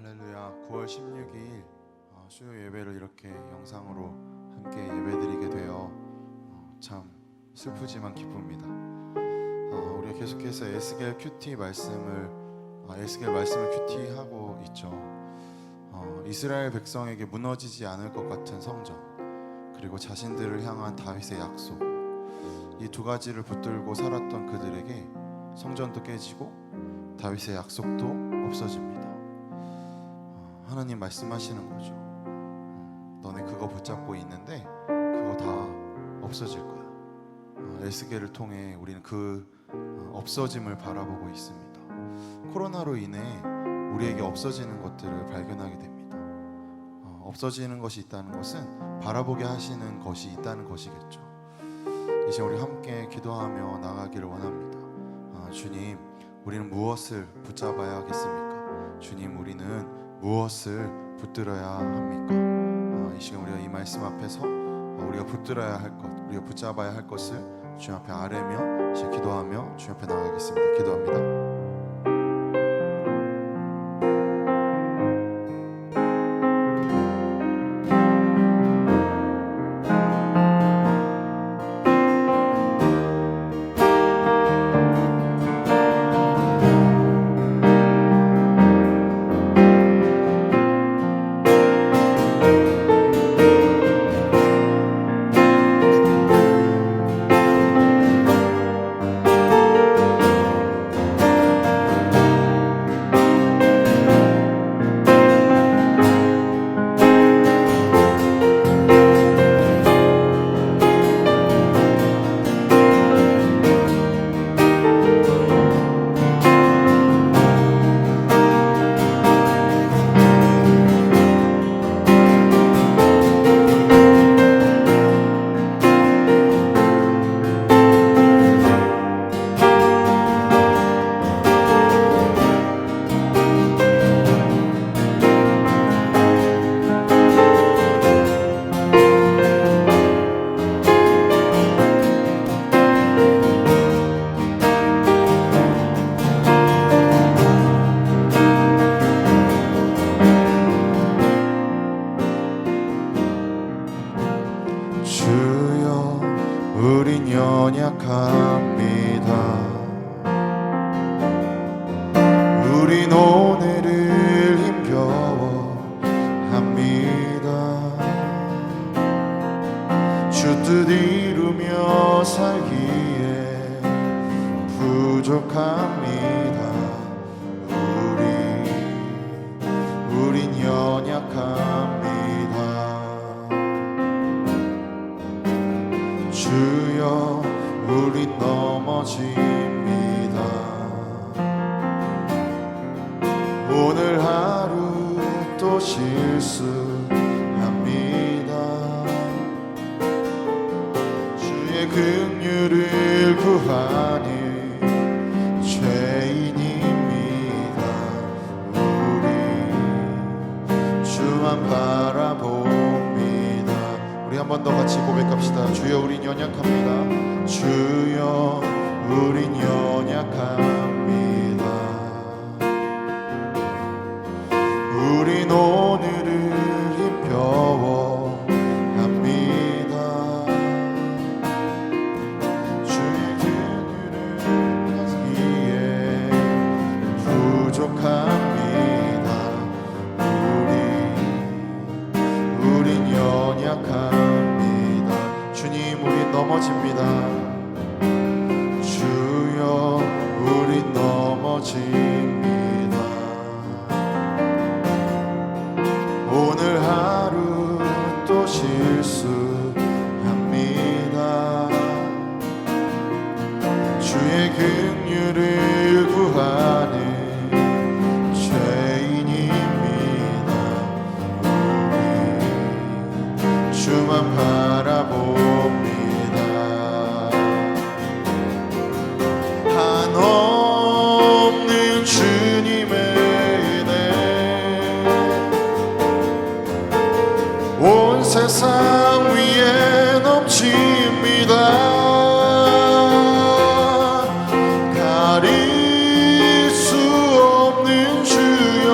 할렐루야. 9월 16일 수요 예배를 이렇게 영상으로 함께 예배드리게 되어 참 슬프지만 기쁩니다. 우리가 계속해서 에스겔 말씀을 큐티하고 있죠. 이스라엘 백성에게 무너지지 않을 것 같은 성전, 그리고 자신들을 향한 다윗의 약속, 이 두 가지를 붙들고 살았던 그들에게 성전도 깨지고 다윗의 약속도 없어집니다. 하나님 말씀하시는 거죠. 너네 그거 붙잡고 있는데 그거 다 없어질 거야. 에스겔을 통해 우리는 그 없어짐을 바라보고 있습니다. 코로나로 인해 우리에게 없어지는 것들을 발견하게 됩니다. 없어지는 것이 있다는 것은 바라보게 하시는 것이 있다는 것이겠죠. 이제 우리 함께 기도하며 나가기를 원합니다. 주님, 우리는 무엇을 붙잡아야 하겠습니까? 주님, 우리는 무엇을 붙들어야 합니까? 이 시간 우리가 이 말씀 앞에서 우리가 붙들어야 할 것, 우리가 붙잡아야 할 것을 주님 앞에 아뢰며 기도하며 주님 앞에 나가겠습니다. 기도합니다. 주여, 우린 연약합니다. 우린 오늘을 힘겨워 합니다. 주 뜻 이루며 살기에 부족합니다. 우린 연약합니다. 주여, 우린 넘어집니다. 오늘 하루 또 실수합니다. 주의 긍휼을 구하니 죄인입니다. 우리 주만 바라봅니다. 우리 한 번 더 같이 고백합시다. 주여, 우린 연약합니다. 주여, 우린 연약합니다. 우린 오늘을 힘겨워 합니다. 주의 긍휼을 하기에 부족합니다. 우린 연약합니다. 주님, 우린 넘어집니다. 주여, 우린 넘어집니다. 오늘 하루 또 실수합니다. 주의 긍휼을 구하는 죄인입니다. 우리 주만 바라봅니다. 한없는 주님의 은혜 온 세상 위에 넘칩니다. 가릴 수 없는 주여,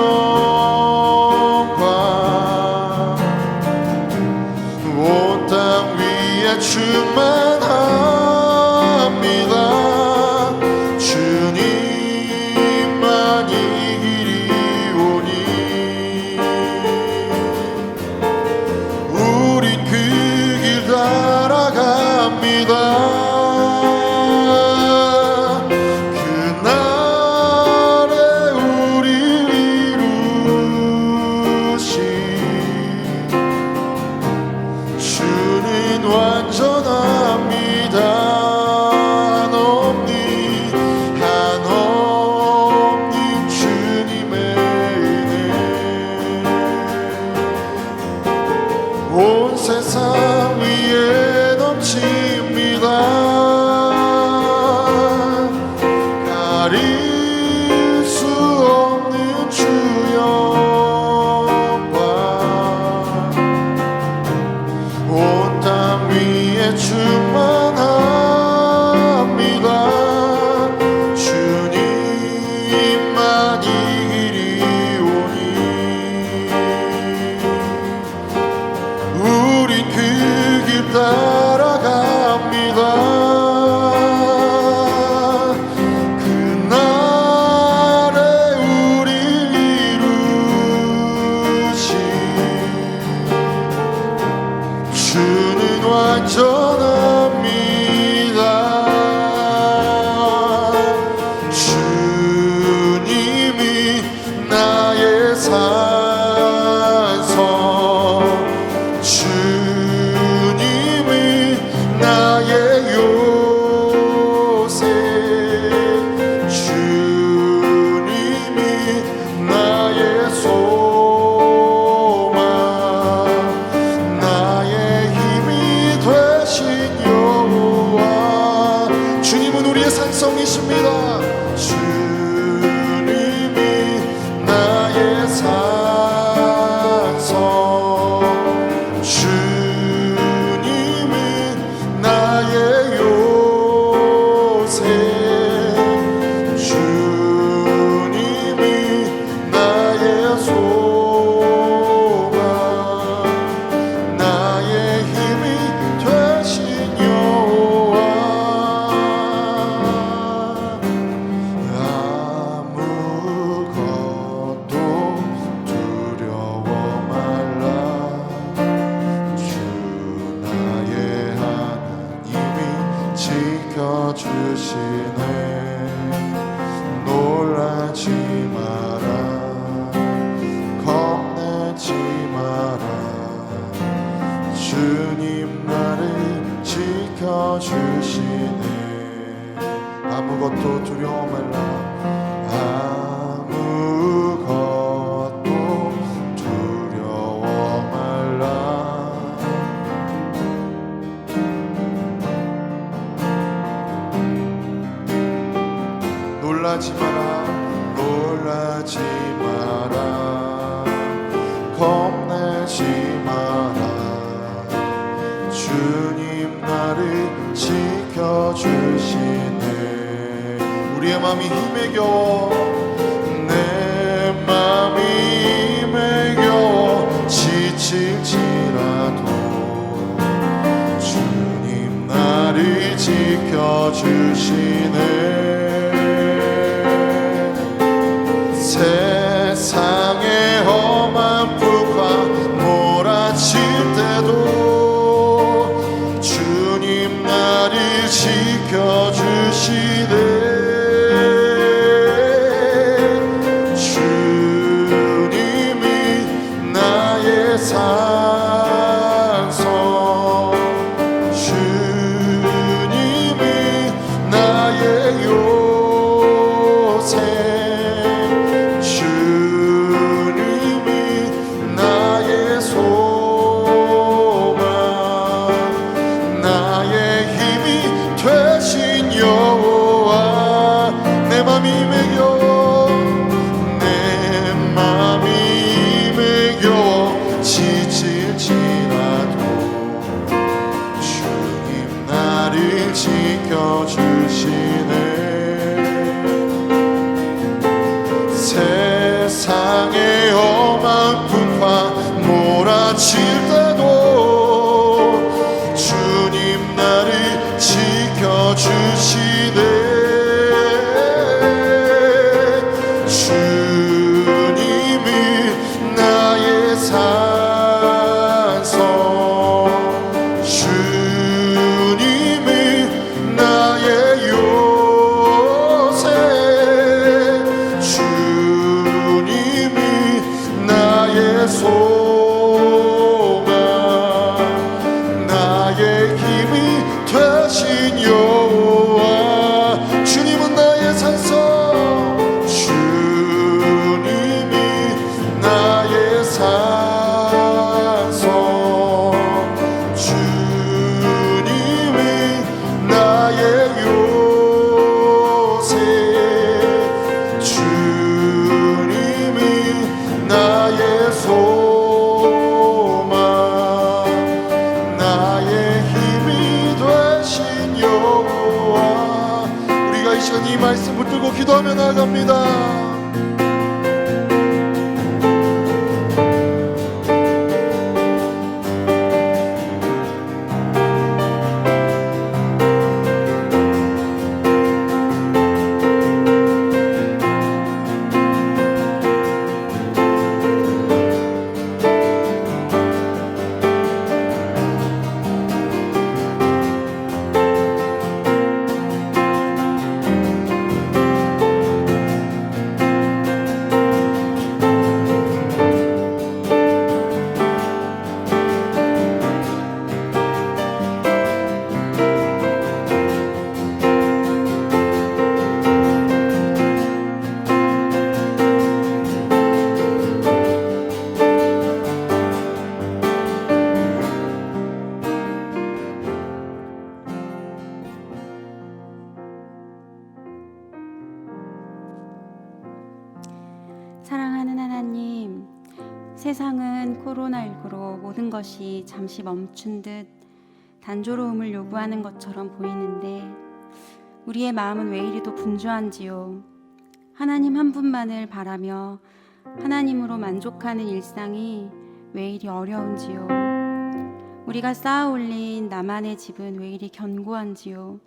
따라갑니다. 그날에 우리 이루신 주는 완전합니다. 주님이 나의 산성, 주님이 나의 요새, 주님이 나의 소망, 나의 힘이 되신 여호와. 주님은 우리의 산성이십니다. 주님이 나의 산성, 주님이 나의 요새, 주님이 나의 소망, 나의 힘이 되신 여호와. 아무것도 두려워 말라. 주 나의 하나님이 지켜주시네. 놀라지 마라, 겁내지 마라. 주님 나를 지켜주시네. 아무것도 두려워 말라. 아무것도 두려워 말라. 놀라지 마라, 놀라지 마라, 겁내지 마라. 주님 나를 지켜주시네. 우리의 마음이 힘에 겨워, 내 마음이 힘에 겨워 지칠지라도 주님 나를 지켜주시네. 세상의 험한 풍파 몰아칠 때도 주님 나를 지켜주시네. 주님이 나의 산성, 주님이 나의 요새, 주님이 나의 소망, 나의 힘이 되신 여호와. 내 맘이 힘에 겨워, 내 맘이 힘에 겨워 지칠지라도 주님 나를 지켜주시네. 세상의 험한 풍파 몰아칠 때도 주님 나를 지켜주시네. 주님이 나의 산성, 주님이 나의 요새, 주님이 나의 소망, 세상은 코로나19로 모든 것이 잠시 멈춘 듯 단조로움을 요구하는 것처럼 보이는데 우리의 마음은 왜 이리도 분주한지요. 하나님 한 분만을 바라며 하나님으로 만족하는 일상이 왜 이리 어려운지요. 우리가 쌓아 올린 나만의 집은 왜 이리 견고한지요.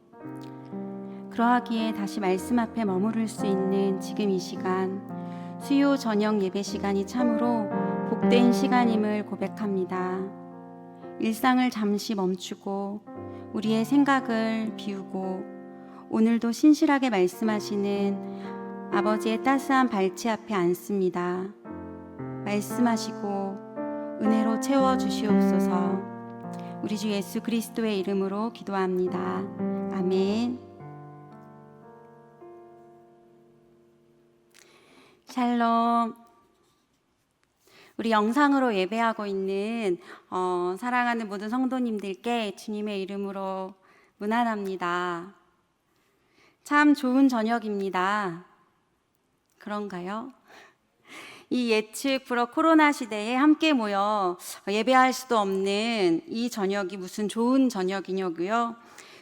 그러하기에 다시 말씀 앞에 머무를 수 있는 지금 이 시간, 수요 저녁 예배 시간이 참으로 복된 시간임을 고백합니다. 일상을 잠시 멈추고 우리의 생각을 비우고 오늘도 신실하게 말씀하시는 아버지의 따스한 발치 앞에 앉습니다. 말씀하시고 은혜로 채워주시옵소서. 우리 주 예수 그리스도의 이름으로 기도합니다. 아멘. 샬롬. 우리 영상으로 예배하고 있는 사랑하는 모든 성도님들께 주님의 이름으로 문안합니다. 참 좋은 저녁입니다. 그런가요? 이 예측 불허 코로나 시대에 함께 모여 예배할 수도 없는 이 저녁이 무슨 좋은 저녁이냐고요?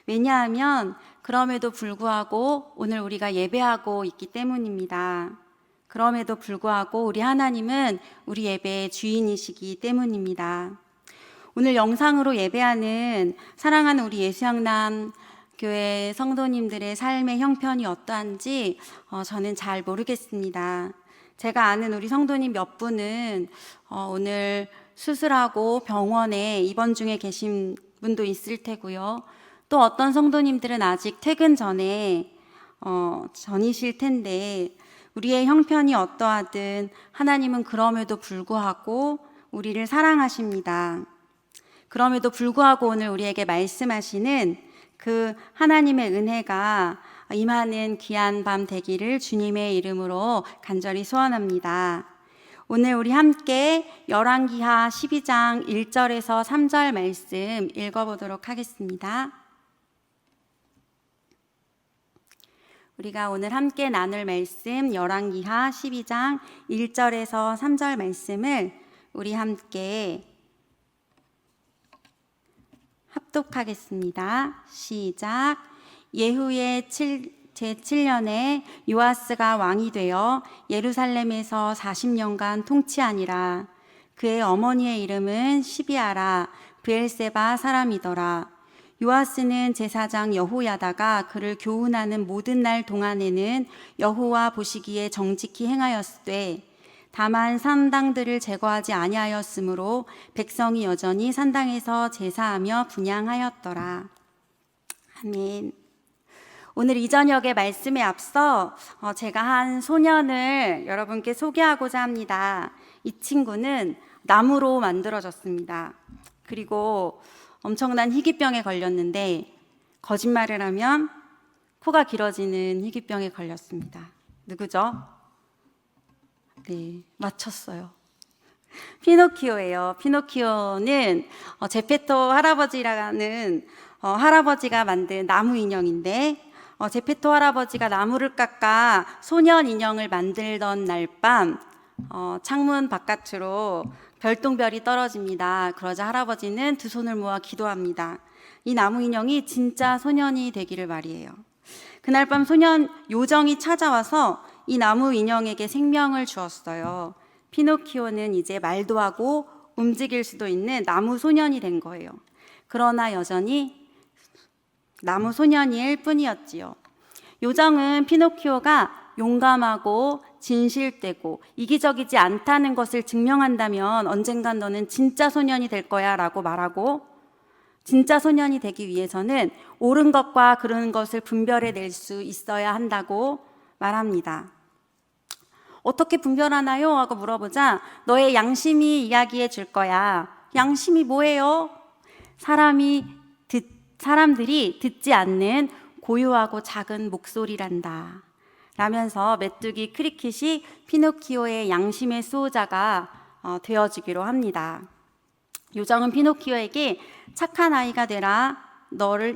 왜냐하면 그럼에도 불구하고 오늘 우리가 예배하고 있기 때문입니다. 그럼에도 불구하고 우리 하나님은 우리 예배의 주인이시기 때문입니다. 오늘 영상으로 예배하는 사랑하는 우리 예수양남 교회 성도님들의 삶의 형편이 어떠한지 저는 잘 모르겠습니다. 제가 아는 우리 성도님 몇 분은 오늘 수술하고 병원에 입원 중에 계신 분도 있을 테고요. 또 어떤 성도님들은 아직 퇴근 전이실 텐데 우리의 형편이 어떠하든 하나님은 그럼에도 불구하고 우리를 사랑하십니다. 그럼에도 불구하고 오늘 우리에게 말씀하시는 그 하나님의 은혜가 임하는 귀한 밤 되기를 주님의 이름으로 간절히 소원합니다. 오늘 우리 함께 열왕기하 12장 1절에서 3절 말씀 읽어보도록 하겠습니다. 우리가 오늘 함께 나눌 말씀 열왕기하 12장 1절에서 3절 말씀을 우리 함께 합독하겠습니다. 시작. 예후의 제7년에 요아스가 왕이 되어 예루살렘에서 40년간 통치하니라. 그의 어머니의 이름은 시비아라 브엘세바 사람이더라. 요아스는 제사장 여호야다가 그를 교훈하는 모든 날 동안에는 여호와 보시기에 정직히 행하였으되 다만 산당들을 제거하지 아니하였으므로 백성이 여전히 산당에서 제사하며 분향하였더라. 아멘. 오늘 이 저녁의 말씀에 앞서 제가 한 소년을 여러분께 소개하고자 합니다. 이 친구는 나무로 만들어졌습니다. 그리고 엄청난 희귀병에 걸렸는데 거짓말을 하면 코가 길어지는 희귀병에 걸렸습니다. 누구죠? 네, 맞췄어요. 피노키오예요. 피노키오는 제페토 할아버지라는 할아버지가 만든 나무 인형인데 제페토 할아버지가 나무를 깎아 소년 인형을 만들던 날 밤 창문 바깥으로 별똥별이 떨어집니다. 그러자 할아버지는 두 손을 모아 기도합니다. 이 나무 인형이 진짜 소년이 되기를 말이에요. 그날 밤 소년 요정이 찾아와서 이 나무 인형에게 생명을 주었어요. 피노키오는 이제 말도 하고 움직일 수도 있는 나무 소년이 된 거예요. 그러나 여전히 나무 소년일 뿐이었지요. 요정은 피노키오가 용감하고 진실되고 이기적이지 않다는 것을 증명한다면 언젠간 너는 진짜 소년이 될 거야 라고 말하고, 진짜 소년이 되기 위해서는 옳은 것과 그른 것을 분별해낼 수 있어야 한다고 말합니다. 어떻게 분별하나요? 하고 물어보자 너의 양심이 이야기해 줄 거야. 양심이 뭐예요? 사람들이 듣지 않는 고요하고 작은 목소리란다 라면서 메뚜기 크리켓이 피노키오의 양심의 수호자가 되어주기로 합니다. 요정은 피노키오에게 착한 아이가 되라,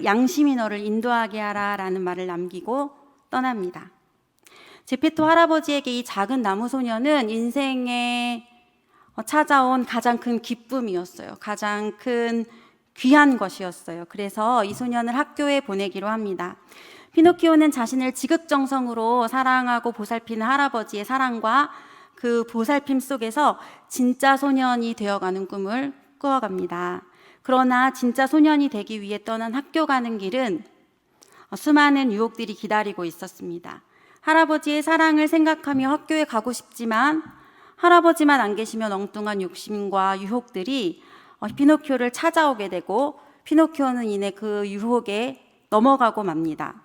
양심이 너를 인도하게 하라 라는 말을 남기고 떠납니다. 제페토 할아버지에게 이 작은 나무 소녀는 인생의 찾아온 가장 큰 기쁨이었어요. 가장 큰 귀한 것이었어요. 그래서 이 소년을 학교에 보내기로 합니다. 피노키오는 자신을 지극정성으로 사랑하고 보살피는 할아버지의 사랑과 그 보살핌 속에서 진짜 소년이 되어가는 꿈을 꾸어갑니다. 그러나 진짜 소년이 되기 위해 떠난 학교 가는 길은 수많은 유혹들이 기다리고 있었습니다. 할아버지의 사랑을 생각하며 학교에 가고 싶지만 할아버지만 안 계시면 엉뚱한 욕심과 유혹들이 피노키오를 찾아오게 되고 피노키오는 이내 그 유혹에 넘어가고 맙니다.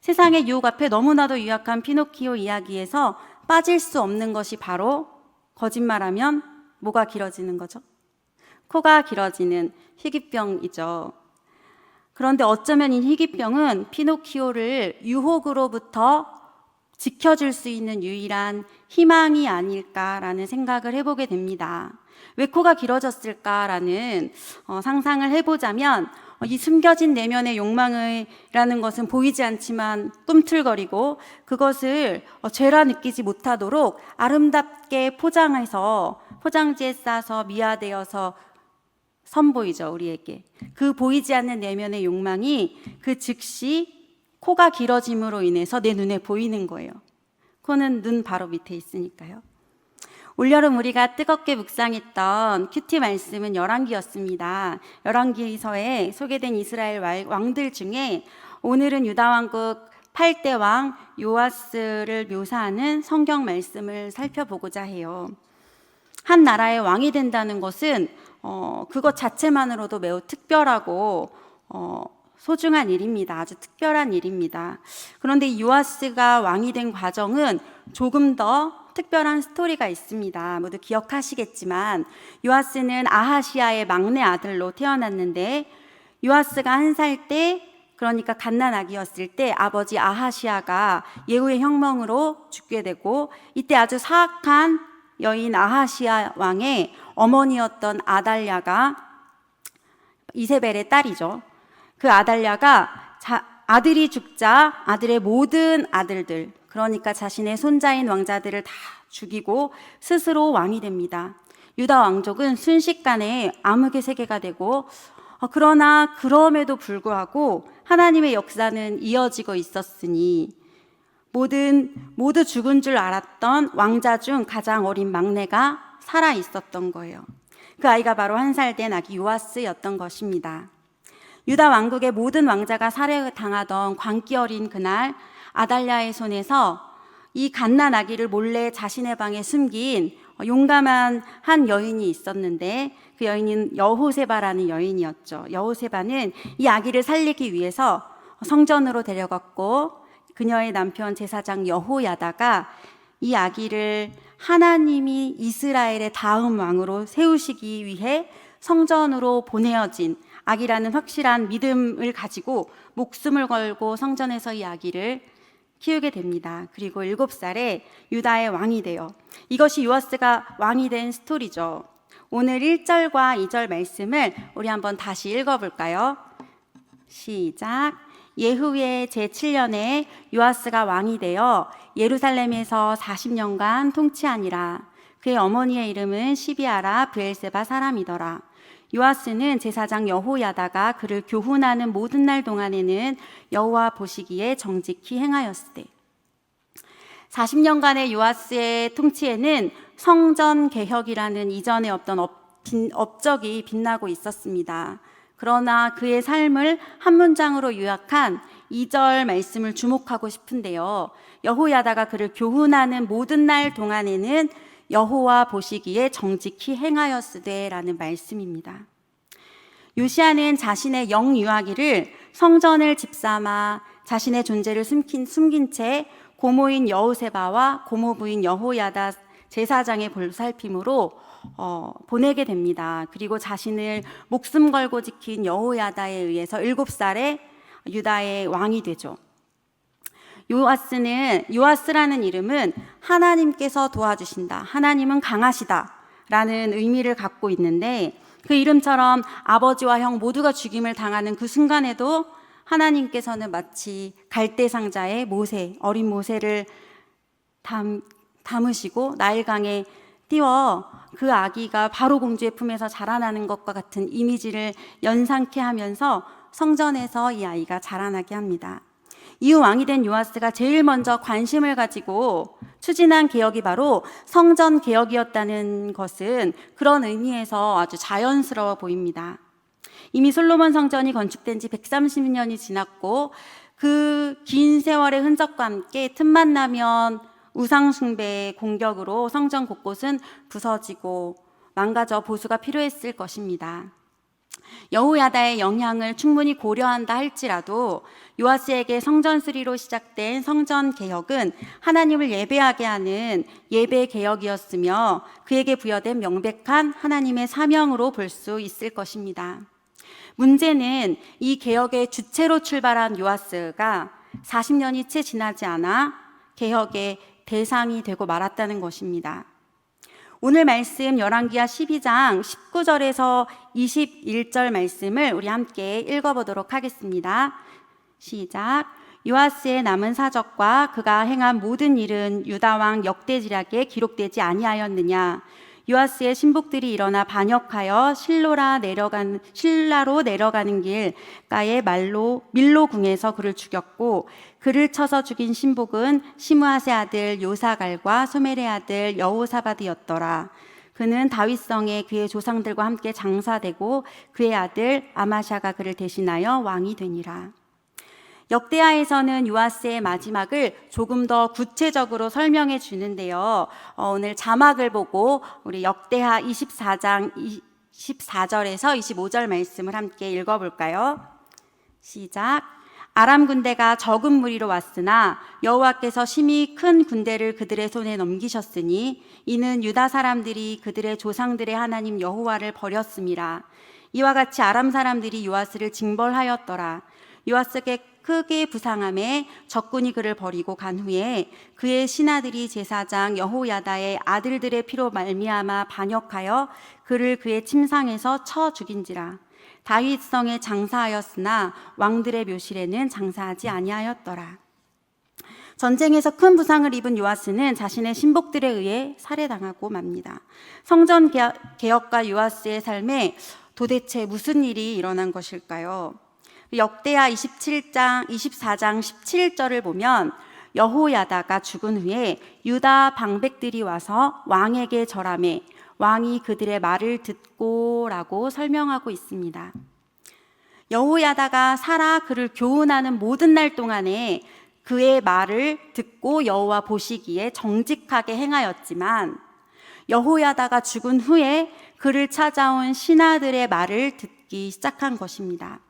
세상의 유혹 앞에 너무나도 유약한 피노키오 이야기에서 빠질 수 없는 것이 바로 거짓말하면 뭐가 길어지는 거죠? 코가 길어지는 희귀병이죠. 그런데 어쩌면 이 희귀병은 피노키오를 유혹으로부터 지켜줄 수 있는 유일한 희망이 아닐까라는 생각을 해보게 됩니다. 왜 코가 길어졌을까라는 상상을 해보자면 이 숨겨진 내면의 욕망이라는 것은 보이지 않지만 꿈틀거리고 그것을 죄라 느끼지 못하도록 아름답게 포장해서 포장지에 싸서 미화되어서 선보이죠, 우리에게. 그 보이지 않는 내면의 욕망이 그 즉시 코가 길어짐으로 인해서 내 눈에 보이는 거예요. 코는 눈 바로 밑에 있으니까요. 올여름 우리가 뜨겁게 묵상했던 큐티 말씀은 열왕기였습니다. 열왕기서에 소개된 이스라엘 왕들 중에 오늘은 유다왕국 8대 왕 요아스를 묘사하는 성경 말씀을 살펴보고자 해요. 한 나라의 왕이 된다는 것은 그것 자체만으로도 매우 특별하고 소중한 일입니다. 아주 특별한 일입니다. 그런데 이 요아스가 왕이 된 과정은 조금 더 특별한 스토리가 있습니다. 모두 기억하시겠지만 요아스는 아하시아의 막내 아들로 태어났는데 요아스가 1살 때, 그러니까 갓난아기였을 때 아버지 아하시아가 예후의 혁명으로 죽게 되고 이때 아주 사악한 여인 아하시아 왕의 어머니였던 아달랴가 이세벨의 딸이죠. 그 아달랴가 아들이 죽자 아들의 모든 아들들, 그러니까 자신의 손자인 왕자들을 다 죽이고 스스로 왕이 됩니다. 유다 왕족은 순식간에 암흑의 세계가 되고 그러나 그럼에도 불구하고 하나님의 역사는 이어지고 있었으니 모두 죽은 줄 알았던 왕자 중 가장 어린 막내가 살아 있었던 거예요. 그 아이가 바로 1살 된 아기 요아스였던 것입니다. 유다 왕국의 모든 왕자가 살해당하던 광기 어린 그날 아달랴의 손에서 이 갓난 아기를 몰래 자신의 방에 숨긴 용감한 한 여인이 있었는데 그 여인은 여호세바라는 여인이었죠. 여호세바는 이 아기를 살리기 위해서 성전으로 데려갔고 그녀의 남편 제사장 여호야다가 이 아기를 하나님이 이스라엘의 다음 왕으로 세우시기 위해 성전으로 보내어진 아기라는 확실한 믿음을 가지고 목숨을 걸고 성전에서 이 아기를 키우게 됩니다. 그리고 7살에 유다의 왕이 돼요. 이것이 요아스가 왕이 된 스토리죠. 오늘 1절과 2절 말씀을 우리 한번 다시 읽어볼까요? 시작. 예후의 제7년에 요아스가 왕이 되어 예루살렘에서 40년간 통치하니라. 그의 어머니의 이름은 시비아라 브엘세바 사람이더라. 요아스는 제사장 여호야다가 그를 교훈하는 모든 날 동안에는 여호와 보시기에 정직히 행하였으되 40년간의 요아스의 통치에는 성전 개혁이라는 이전에 없던 업적이 빛나고 있었습니다. 그러나 그의 삶을 한 문장으로 요약한 2절 말씀을 주목하고 싶은데요. 여호야다가 그를 교훈하는 모든 날 동안에는 여호와 보시기에 정직히 행하였으되 라는 말씀입니다. 요시야는 자신의 영유아기를 성전을 집삼아 자신의 존재를 숨긴 채 고모인 여호세바와 고모부인 여호야다 제사장의 보살핌으로 보내게 됩니다. 그리고 자신을 목숨 걸고 지킨 여호야다에 의해서 7살에 유다의 왕이 되죠. 요아스라는 이름은 하나님께서 도와주신다, 하나님은 강하시다 라는 의미를 갖고 있는데 그 이름처럼 아버지와 형 모두가 죽임을 당하는 그 순간에도 하나님께서는 마치 갈대 상자에 어린 모세를 담으시고 나일강에 띄워 그 아기가 바로 공주의 품에서 자라나는 것과 같은 이미지를 연상케 하면서 성전에서 이 아이가 자라나게 합니다. 이후 왕이 된 요아스가 제일 먼저 관심을 가지고 추진한 개혁이 바로 성전 개혁이었다는 것은 그런 의미에서 아주 자연스러워 보입니다. 이미 솔로몬 성전이 건축된 지 130년이 지났고 그 긴 세월의 흔적과 함께 틈만 나면 우상 숭배의 공격으로 성전 곳곳은 부서지고 망가져 보수가 필요했을 것입니다. 여호야다의 영향을 충분히 고려한다 할지라도 요아스에게 성전 수리로 시작된 성전 개혁은 하나님을 예배하게 하는 예배 개혁이었으며 그에게 부여된 명백한 하나님의 사명으로 볼 수 있을 것입니다. 문제는 이 개혁의 주체로 출발한 요아스가 40년이 채 지나지 않아 개혁의 대상이 되고 말았다는 것입니다. 오늘 말씀 열왕기하 12장 19절에서 21절 말씀을 우리 함께 읽어보도록 하겠습니다. 시작. 요아스의 남은 사적과 그가 행한 모든 일은 유다 왕 역대지략에 기록되지 아니하였느냐. 요아스의 신복들이 일어나 반역하여 실라로 내려가는 길가의 밀로궁에서 그를 죽였고 그를 쳐서 죽인 신복은 시므아세 아들 요사갈과 소멜의 아들 여호사밧이었더라. 그는 다윗성에 그의 조상들과 함께 장사되고 그의 아들 아마샤가 그를 대신하여 왕이 되니라. 역대하에서는 요아스의 마지막을 조금 더 구체적으로 설명해 주는데요. 오늘 자막을 보고 우리 역대하 24장 24절에서 25절 말씀을 함께 읽어볼까요? 시작. 아람 군대가 적은 무리로 왔으나 여호와께서 심히 큰 군대를 그들의 손에 넘기셨으니 이는 유다 사람들이 그들의 조상들의 하나님 여호와를 버렸음이라. 이와 같이 아람 사람들이 요아스를 징벌하였더라. 요아스에게 크게 부상함에 적군이 그를 버리고 간 후에 그의 신하들이 제사장 여호야다의 아들들의 피로 말미암아 반역하여 그를 그의 침상에서 쳐 죽인지라. 다윗성에 장사하였으나 왕들의 묘실에는 장사하지 아니하였더라. 전쟁에서 큰 부상을 입은 요아스는 자신의 신복들에 의해 살해당하고 맙니다. 성전 개혁과 요아스의 삶에 도대체 무슨 일이 일어난 것일까요? 역대하 24장 17절을 보면 여호야다가 죽은 후에 유다 방백들이 와서 왕에게 절하매 왕이 그들의 말을 듣고라고 설명하고 있습니다. 여호야다가 살아 그를 교훈하는 모든 날 동안에 그의 말을 듣고 여호와 보시기에 정직하게 행하였지만 여호야다가 죽은 후에 그를 찾아온 신하들의 말을 듣기 시작한 것입니다.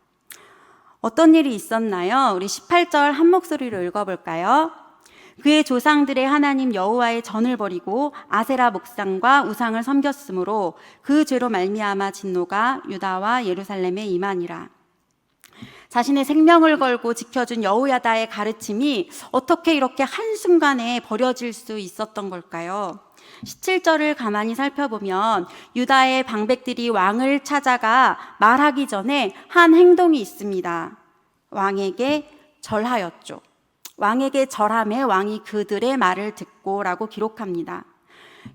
어떤 일이 있었나요? 우리 18절 한 목소리로 읽어볼까요? 그의 조상들의 하나님 여호와의 전을 버리고 아세라 목상과 우상을 섬겼으므로 그 죄로 말미암아 진노가 유다와 예루살렘에 임하니라. 자신의 생명을 걸고 지켜준 여호야다의 가르침이 어떻게 이렇게 한순간에 버려질 수 있었던 걸까요? 17절을 가만히 살펴보면 유다의 방백들이 왕을 찾아가 말하기 전에 한 행동이 있습니다. 왕에게 절하였죠. 왕에게 절하매 왕이 그들의 말을 듣고라고 기록합니다.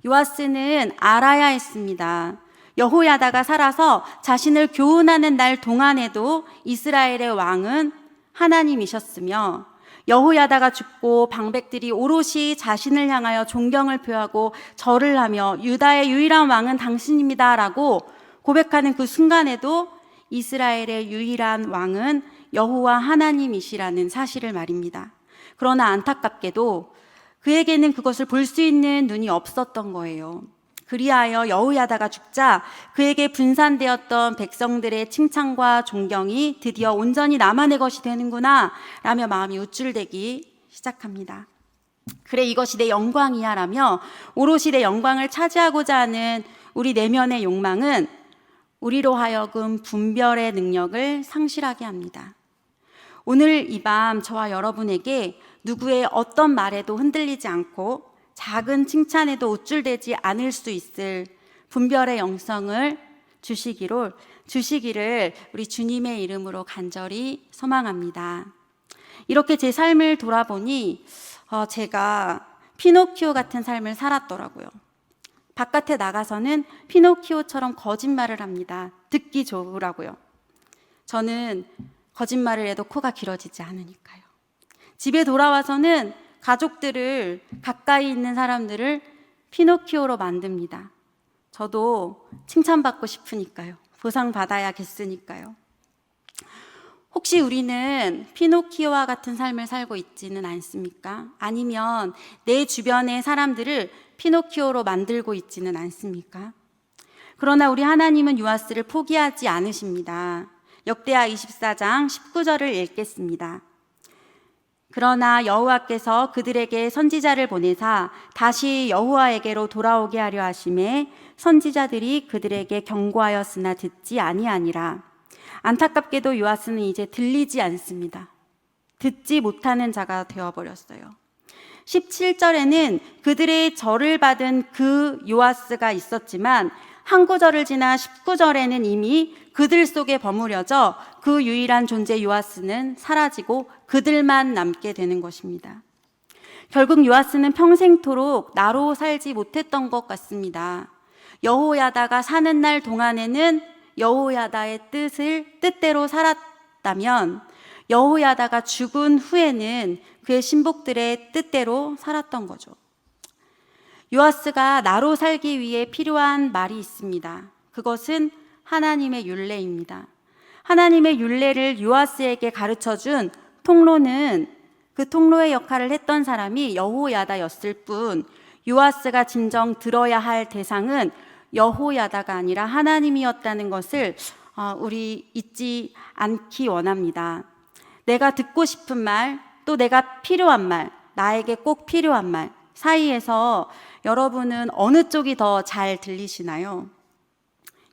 요아스는 알아야 했습니다. 여호야다가 살아서 자신을 교훈하는 날 동안에도 이스라엘의 왕은 하나님이셨으며 여호야다가 죽고 방백들이 오롯이 자신을 향하여 존경을 표하고 절을 하며 유다의 유일한 왕은 당신입니다라고 고백하는 그 순간에도 이스라엘의 유일한 왕은 여호와 하나님이시라는 사실을 말입니다. 그러나 안타깝게도 그에게는 그것을 볼 수 있는 눈이 없었던 거예요. 그리하여 여호야다가 죽자 그에게 분산되었던 백성들의 칭찬과 존경이 드디어 온전히 나만의 것이 되는구나 라며 마음이 우쭐대기 시작합니다. 그래, 이것이 내 영광이야 라며 오롯이 내 영광을 차지하고자 하는 우리 내면의 욕망은 우리로 하여금 분별의 능력을 상실하게 합니다. 오늘 이 밤 저와 여러분에게 누구의 어떤 말에도 흔들리지 않고 작은 칭찬에도 우쭐대지 않을 수 있을 분별의 영성을 주시기를 우리 주님의 이름으로 간절히 소망합니다. 이렇게 제 삶을 돌아보니 제가 피노키오 같은 삶을 살았더라고요. 바깥에 나가서는 피노키오처럼 거짓말을 합니다. 듣기 좋으라고요. 저는 거짓말을 해도 코가 길어지지 않으니까요. 집에 돌아와서는 가족들을, 가까이 있는 사람들을 피노키오로 만듭니다. 저도 칭찬받고 싶으니까요. 보상받아야겠으니까요. 혹시 우리는 피노키오와 같은 삶을 살고 있지는 않습니까? 아니면 내 주변의 사람들을 피노키오로 만들고 있지는 않습니까? 그러나 우리 하나님은 요아스를 포기하지 않으십니다. 역대하 24장 19절을 읽겠습니다. 그러나 여호와께서 그들에게 선지자를 보내사 다시 여호와에게로 돌아오게 하려 하심에 선지자들이 그들에게 경고하였으나 듣지 아니하니라. 안타깝게도 요아스는 이제 들리지 않습니다. 듣지 못하는 자가 되어버렸어요. 17절에는 그들의 절을 받은 그 요아스가 있었지만 한 구절을 지나 19절에는 이미 그들 속에 버무려져 그 유일한 존재 요아스는 사라지고 그들만 남게 되는 것입니다. 결국 요아스는 평생토록 나로 살지 못했던 것 같습니다. 여호야다가 사는 날 동안에는 여호야다의 뜻대로 살았다면 여호야다가 죽은 후에는 그의 신복들의 뜻대로 살았던 거죠. 요아스가 나로 살기 위해 필요한 말이 있습니다. 그것은 하나님의 율례입니다. 하나님의 율례를 요아스에게 가르쳐준 통로는 그 통로의 역할을 했던 사람이 여호야다였을 뿐 요아스가 진정 들어야 할 대상은 여호야다가 아니라 하나님이었다는 것을 우리 잊지 않기 원합니다. 내가 듣고 싶은 말, 또 내가 필요한 말, 나에게 꼭 필요한 말 사이에서 여러분은 어느 쪽이 더 잘 들리시나요?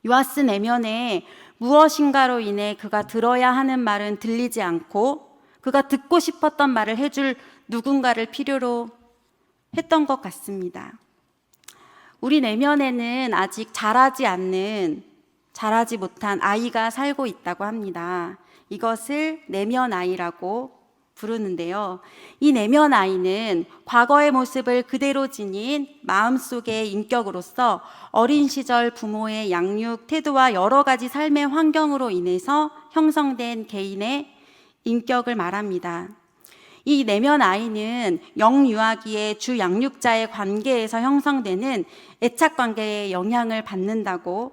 요아스 내면에 무엇인가로 인해 그가 들어야 하는 말은 들리지 않고 그가 듣고 싶었던 말을 해줄 누군가를 필요로 했던 것 같습니다. 우리 내면에는 아직 자라지 못한 아이가 살고 있다고 합니다. 이것을 내면 아이라고 부르는데요. 이 내면 아이는 과거의 모습을 그대로 지닌 마음속의 인격으로서 어린 시절 부모의 양육, 태도와 여러 가지 삶의 환경으로 인해서 형성된 개인의 인격을 말합니다. 이 내면 아이는 영유아기의 주 양육자의 관계에서 형성되는 애착 관계에 영향을 받는다고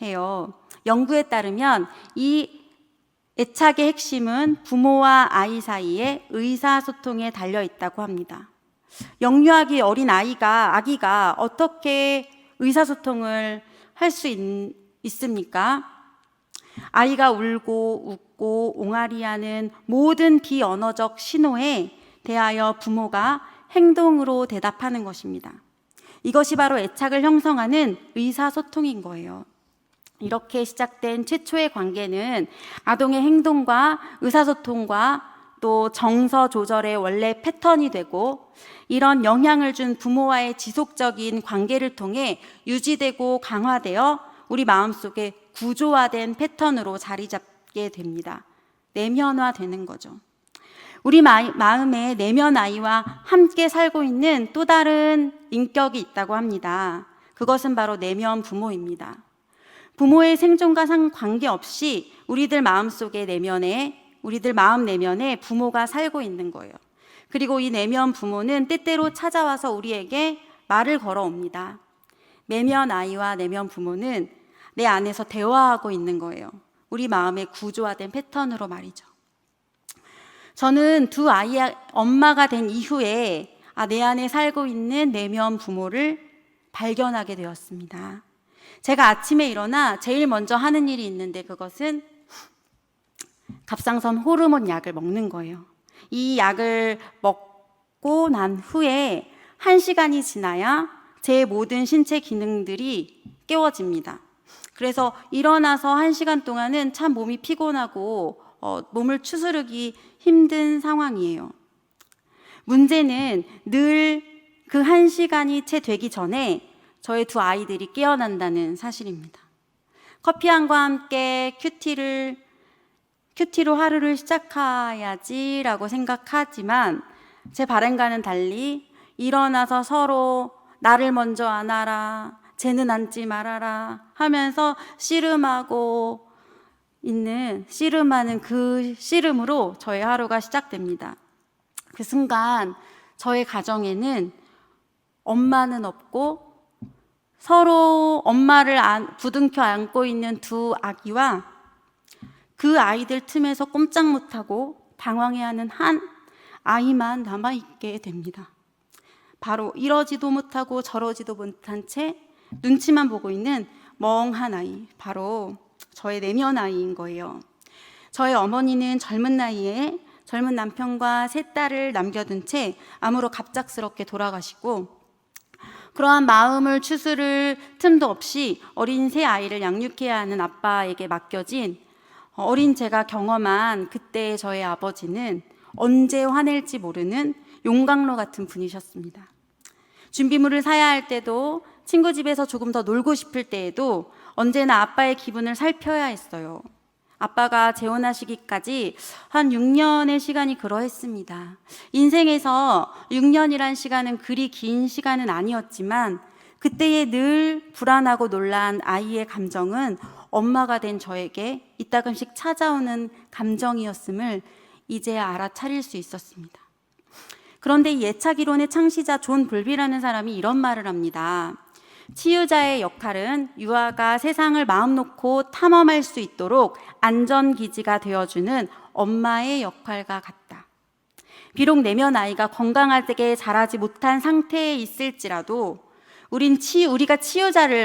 해요. 연구에 따르면 이 애착의 핵심은 부모와 아이 사이에 의사소통에 달려 있다고 합니다. 영유아기 어린 아기가 어떻게 의사소통을 할 수 있습니까? 아이가 울고 웃고 옹알이하는 모든 비언어적 신호에 대하여 부모가 행동으로 대답하는 것입니다. 이것이 바로 애착을 형성하는 의사소통인 거예요. 이렇게 시작된 최초의 관계는 아동의 행동과 의사소통과 또 정서 조절의 원래 패턴이 되고 이런 영향을 준 부모와의 지속적인 관계를 통해 유지되고 강화되어 우리 마음속에 구조화된 패턴으로 자리 잡게 됩니다. 내면화되는 거죠. 우리 마음에 내면 아이와 함께 살고 있는 또 다른 인격이 있다고 합니다. 그것은 바로 내면 부모입니다. 부모의 생존과 상관계없이 우리들 마음 내면에 부모가 살고 있는 거예요. 그리고 이 내면 부모는 때때로 찾아와서 우리에게 말을 걸어옵니다. 내면 아이와 내면 부모는 내 안에서 대화하고 있는 거예요. 우리 마음의 구조화된 패턴으로 말이죠. 저는 두 아이의 엄마가 된 이후에 내 안에 살고 있는 내면 부모를 발견하게 되었습니다. 제가 아침에 일어나 제일 먼저 하는 일이 있는데 그것은 갑상선 호르몬 약을 먹는 거예요. 이 약을 먹고 난 후에 1시간이 지나야 제 모든 신체 기능들이 깨워집니다. 그래서 일어나서 1시간 동안은 참 몸이 피곤하고 몸을 추스르기 힘든 상황이에요. 문제는 늘 그 1시간이 채 되기 전에 저의 두 아이들이 깨어난다는 사실입니다. 커피 한 잔과 함께 큐티로 하루를 시작해야지라고 생각하지만 제 바람과는 달리 일어나서 서로 나를 먼저 안아라, 쟤는 앉지 말아라 하면서 씨름하고 있는, 씨름하는 그 씨름으로 저의 하루가 시작됩니다. 그 순간 저의 가정에는 엄마는 없고 서로 엄마를 부둥켜 안고 있는 두 아기와 그 아이들 틈에서 꼼짝 못하고 당황해하는 한 아이만 남아있게 됩니다. 바로 이러지도 못하고 저러지도 못한 채 눈치만 보고 있는 멍한 아이, 바로 저의 내면 아이인 거예요. 저의 어머니는 젊은 나이에 젊은 남편과 세 딸을 남겨둔 채 암으로 갑작스럽게 돌아가시고, 그러한 마음을 추스를 틈도 없이 어린 새 아이를 양육해야 하는 아빠에게 맡겨진 어린 제가 경험한 그때의 저의 아버지는 언제 화낼지 모르는 용광로 같은 분이셨습니다. 준비물을 사야 할 때도, 친구 집에서 조금 더 놀고 싶을 때에도 언제나 아빠의 기분을 살펴야 했어요. 아빠가 재혼하시기까지 한 6년의 시간이 그러했습니다. 인생에서 6년이란 시간은 그리 긴 시간은 아니었지만 그때의 늘 불안하고 놀란 아이의 감정은 엄마가 된 저에게 이따금씩 찾아오는 감정이었음을 이제야 알아차릴 수 있었습니다. 그런데 이 예착 이론의 창시자 존 볼비라는 사람이 이런 말을 합니다. 치유자의 역할은 유아가 세상을 마음 놓고 탐험할 수 있도록 안전기지가 되어주는 엄마의 역할과 같다. 비록 내면 아이가 건강하게 자라지 못한 상태에 있을지라도 우리가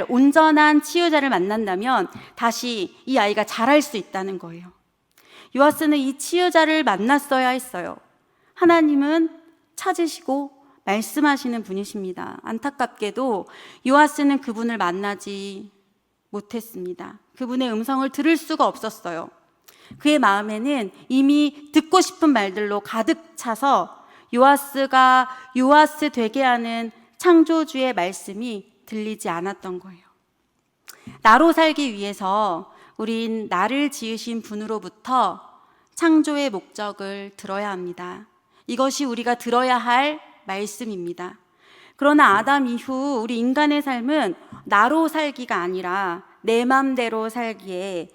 온전한 치유자를 만난다면 다시 이 아이가 자랄 수 있다는 거예요. 요아스는 이 치유자를 만났어야 했어요. 하나님은 찾으시고 말씀하시는 분이십니다. 안타깝게도 요아스는 그분을 만나지 못했습니다. 그분의 음성을 들을 수가 없었어요. 그의 마음에는 이미 듣고 싶은 말들로 가득 차서 요아스가 요아스 되게 하는 창조주의 말씀이 들리지 않았던 거예요. 나로 살기 위해서 우린 나를 지으신 분으로부터 창조의 목적을 들어야 합니다. 이것이 우리가 들어야 할 말씀입니다. 그러나 아담 이후 우리 인간의 삶은 나로 살기가 아니라 내 맘대로 살기의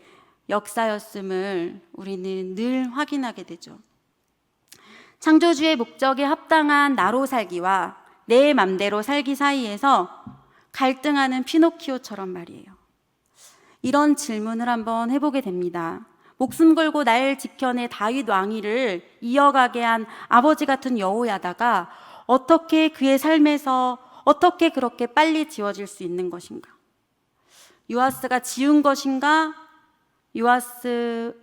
역사였음을 우리는 늘 확인하게 되죠. 창조주의 목적에 합당한 나로 살기와 내 맘대로 살기 사이에서 갈등하는 피노키오처럼 말이에요. 이런 질문을 한번 해보게 됩니다. 목숨 걸고 날 지켜내 다윗 왕위를 이어가게 한 아버지 같은 여호야다가 어떻게 그의 삶에서 어떻게 그렇게 빨리 지워질 수 있는 것인가? 요아스가 지운 것인가? 요아스에게서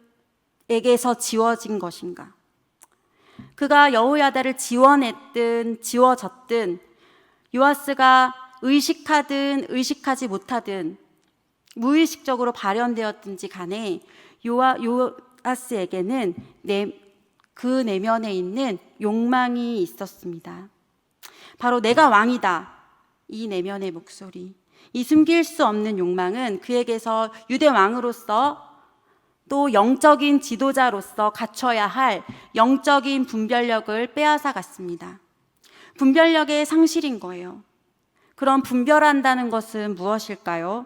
지워진 것인가? 그가 여호야다를 지워냈든 지워졌든 요아스가 의식하든 의식하지 못하든 무의식적으로 발현되었든지 간에 요아스에게는 그 내면에 있는 욕망이 있었습니다. 바로 내가 왕이다. 이 내면의 목소리, 이 숨길 수 없는 욕망은 그에게서 유대 왕으로서 또 영적인 지도자로서 갖춰야 할 영적인 분별력을 빼앗아 갔습니다. 분별력의 상실인 거예요. 그럼 분별한다는 것은 무엇일까요?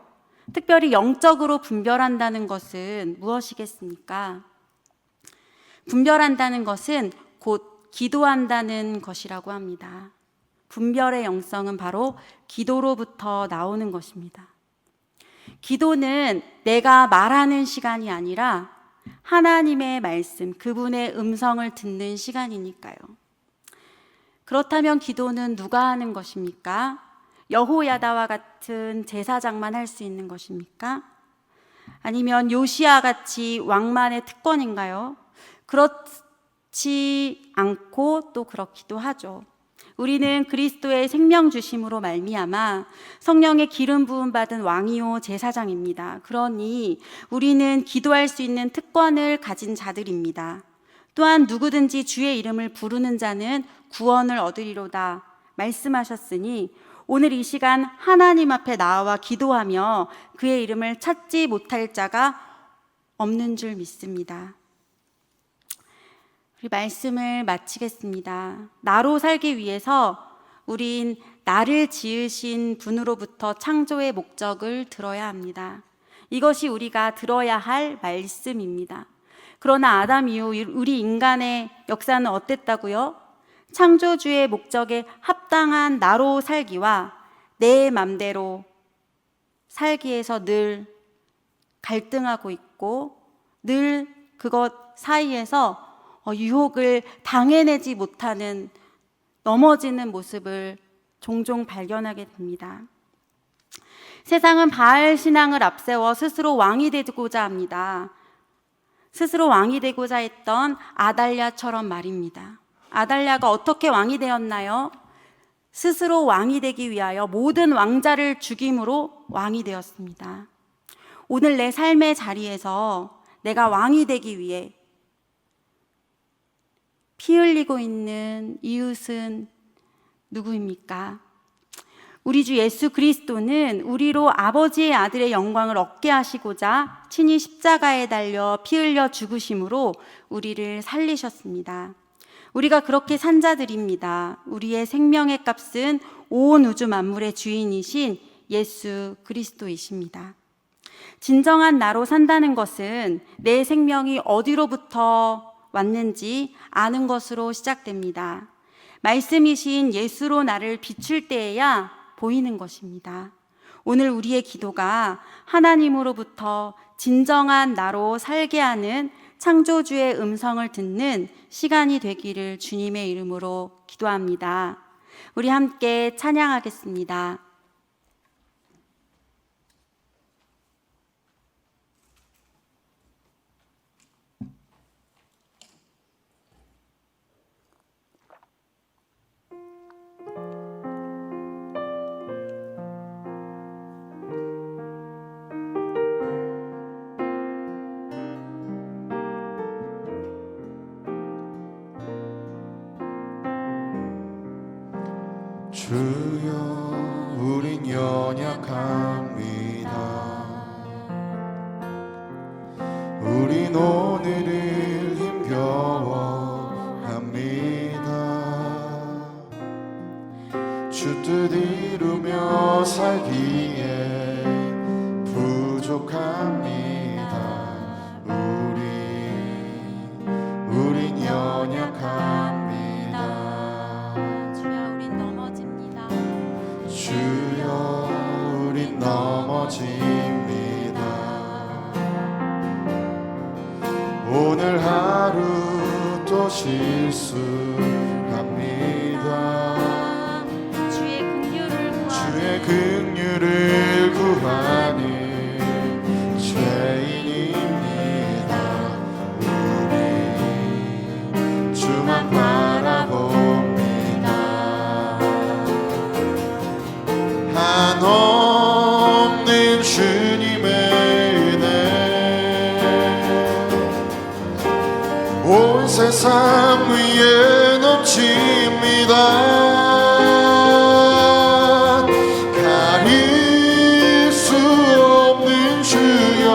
특별히 영적으로 분별한다는 것은 무엇이겠습니까? 분별한다는 것은 곧 기도한다는 것이라고 합니다. 분별의 영성은 바로 기도로부터 나오는 것입니다. 기도는 내가 말하는 시간이 아니라 하나님의 말씀, 그분의 음성을 듣는 시간이니까요. 그렇다면 기도는 누가 하는 것입니까? 여호야다와 같은 제사장만 할 수 있는 것입니까? 아니면 요시야 같이 왕만의 특권인가요? 그렇지 않고 또 그렇기도 하죠. 우리는 그리스도의 생명 주심으로 말미암아 성령의 기름 부음 받은 왕이요 제사장입니다. 그러니 우리는 기도할 수 있는 특권을 가진 자들입니다. 또한 누구든지 주의 이름을 부르는 자는 구원을 얻으리로다 말씀하셨으니 오늘 이 시간 하나님 앞에 나와 기도하며 그의 이름을 찾지 못할 자가 없는 줄 믿습니다. 우리 말씀을 마치겠습니다. 나로 살기 위해서 우린 나를 지으신 분으로부터 창조의 목적을 들어야 합니다. 이것이 우리가 들어야 할 말씀입니다. 그러나 아담 이후 우리 인간의 역사는 어땠다고요? 창조주의 목적에 합당한 나로 살기와 내 맘대로 살기에서 늘 갈등하고 있고 늘 그것 사이에서 유혹을 당해내지 못하는 넘어지는 모습을 종종 발견하게 됩니다. 세상은 바알 신앙을 앞세워 스스로 왕이 되고자 합니다. 스스로 왕이 되고자 했던 아달랴처럼 말입니다. 아달랴가 어떻게 왕이 되었나요? 스스로 왕이 되기 위하여 모든 왕자를 죽임으로 왕이 되었습니다. 오늘 내 삶의 자리에서 내가 왕이 되기 위해 피 흘리고 있는 이웃은 누구입니까? 우리 주 예수 그리스도는 우리로 아버지의 아들의 영광을 얻게 하시고자 친히 십자가에 달려 피 흘려 죽으심으로 우리를 살리셨습니다. 우리가 그렇게 산 자들입니다. 우리의 생명의 값은 온 우주 만물의 주인이신 예수 그리스도이십니다. 진정한 나로 산다는 것은 내 생명이 어디로부터 왔는지 아는 것으로 시작됩니다. 말씀이신 예수로 나를 비출 때에야 보이는 것입니다. 오늘 우리의 기도가 하나님으로부터 진정한 나로 살게 하는 창조주의 음성을 듣는 시간이 되기를 주님의 이름으로 기도합니다. 우리 함께 찬양하겠습니다. 주여 우린 연약합니다. 우린 오늘을 힘겨워합니다. 주 뜻 이루며 살기에 부족합니다. 우린 연약합니다. 주여 우린 넘어집니다. 오늘 하루 또 실수합니다. 주의 긍휼을 구하는 죄인입니다. 우리 주만 바라봅니다. 한없는 주님의 은혜 온 세상 위에 넘칩니다. 가릴 수 없는 주 영광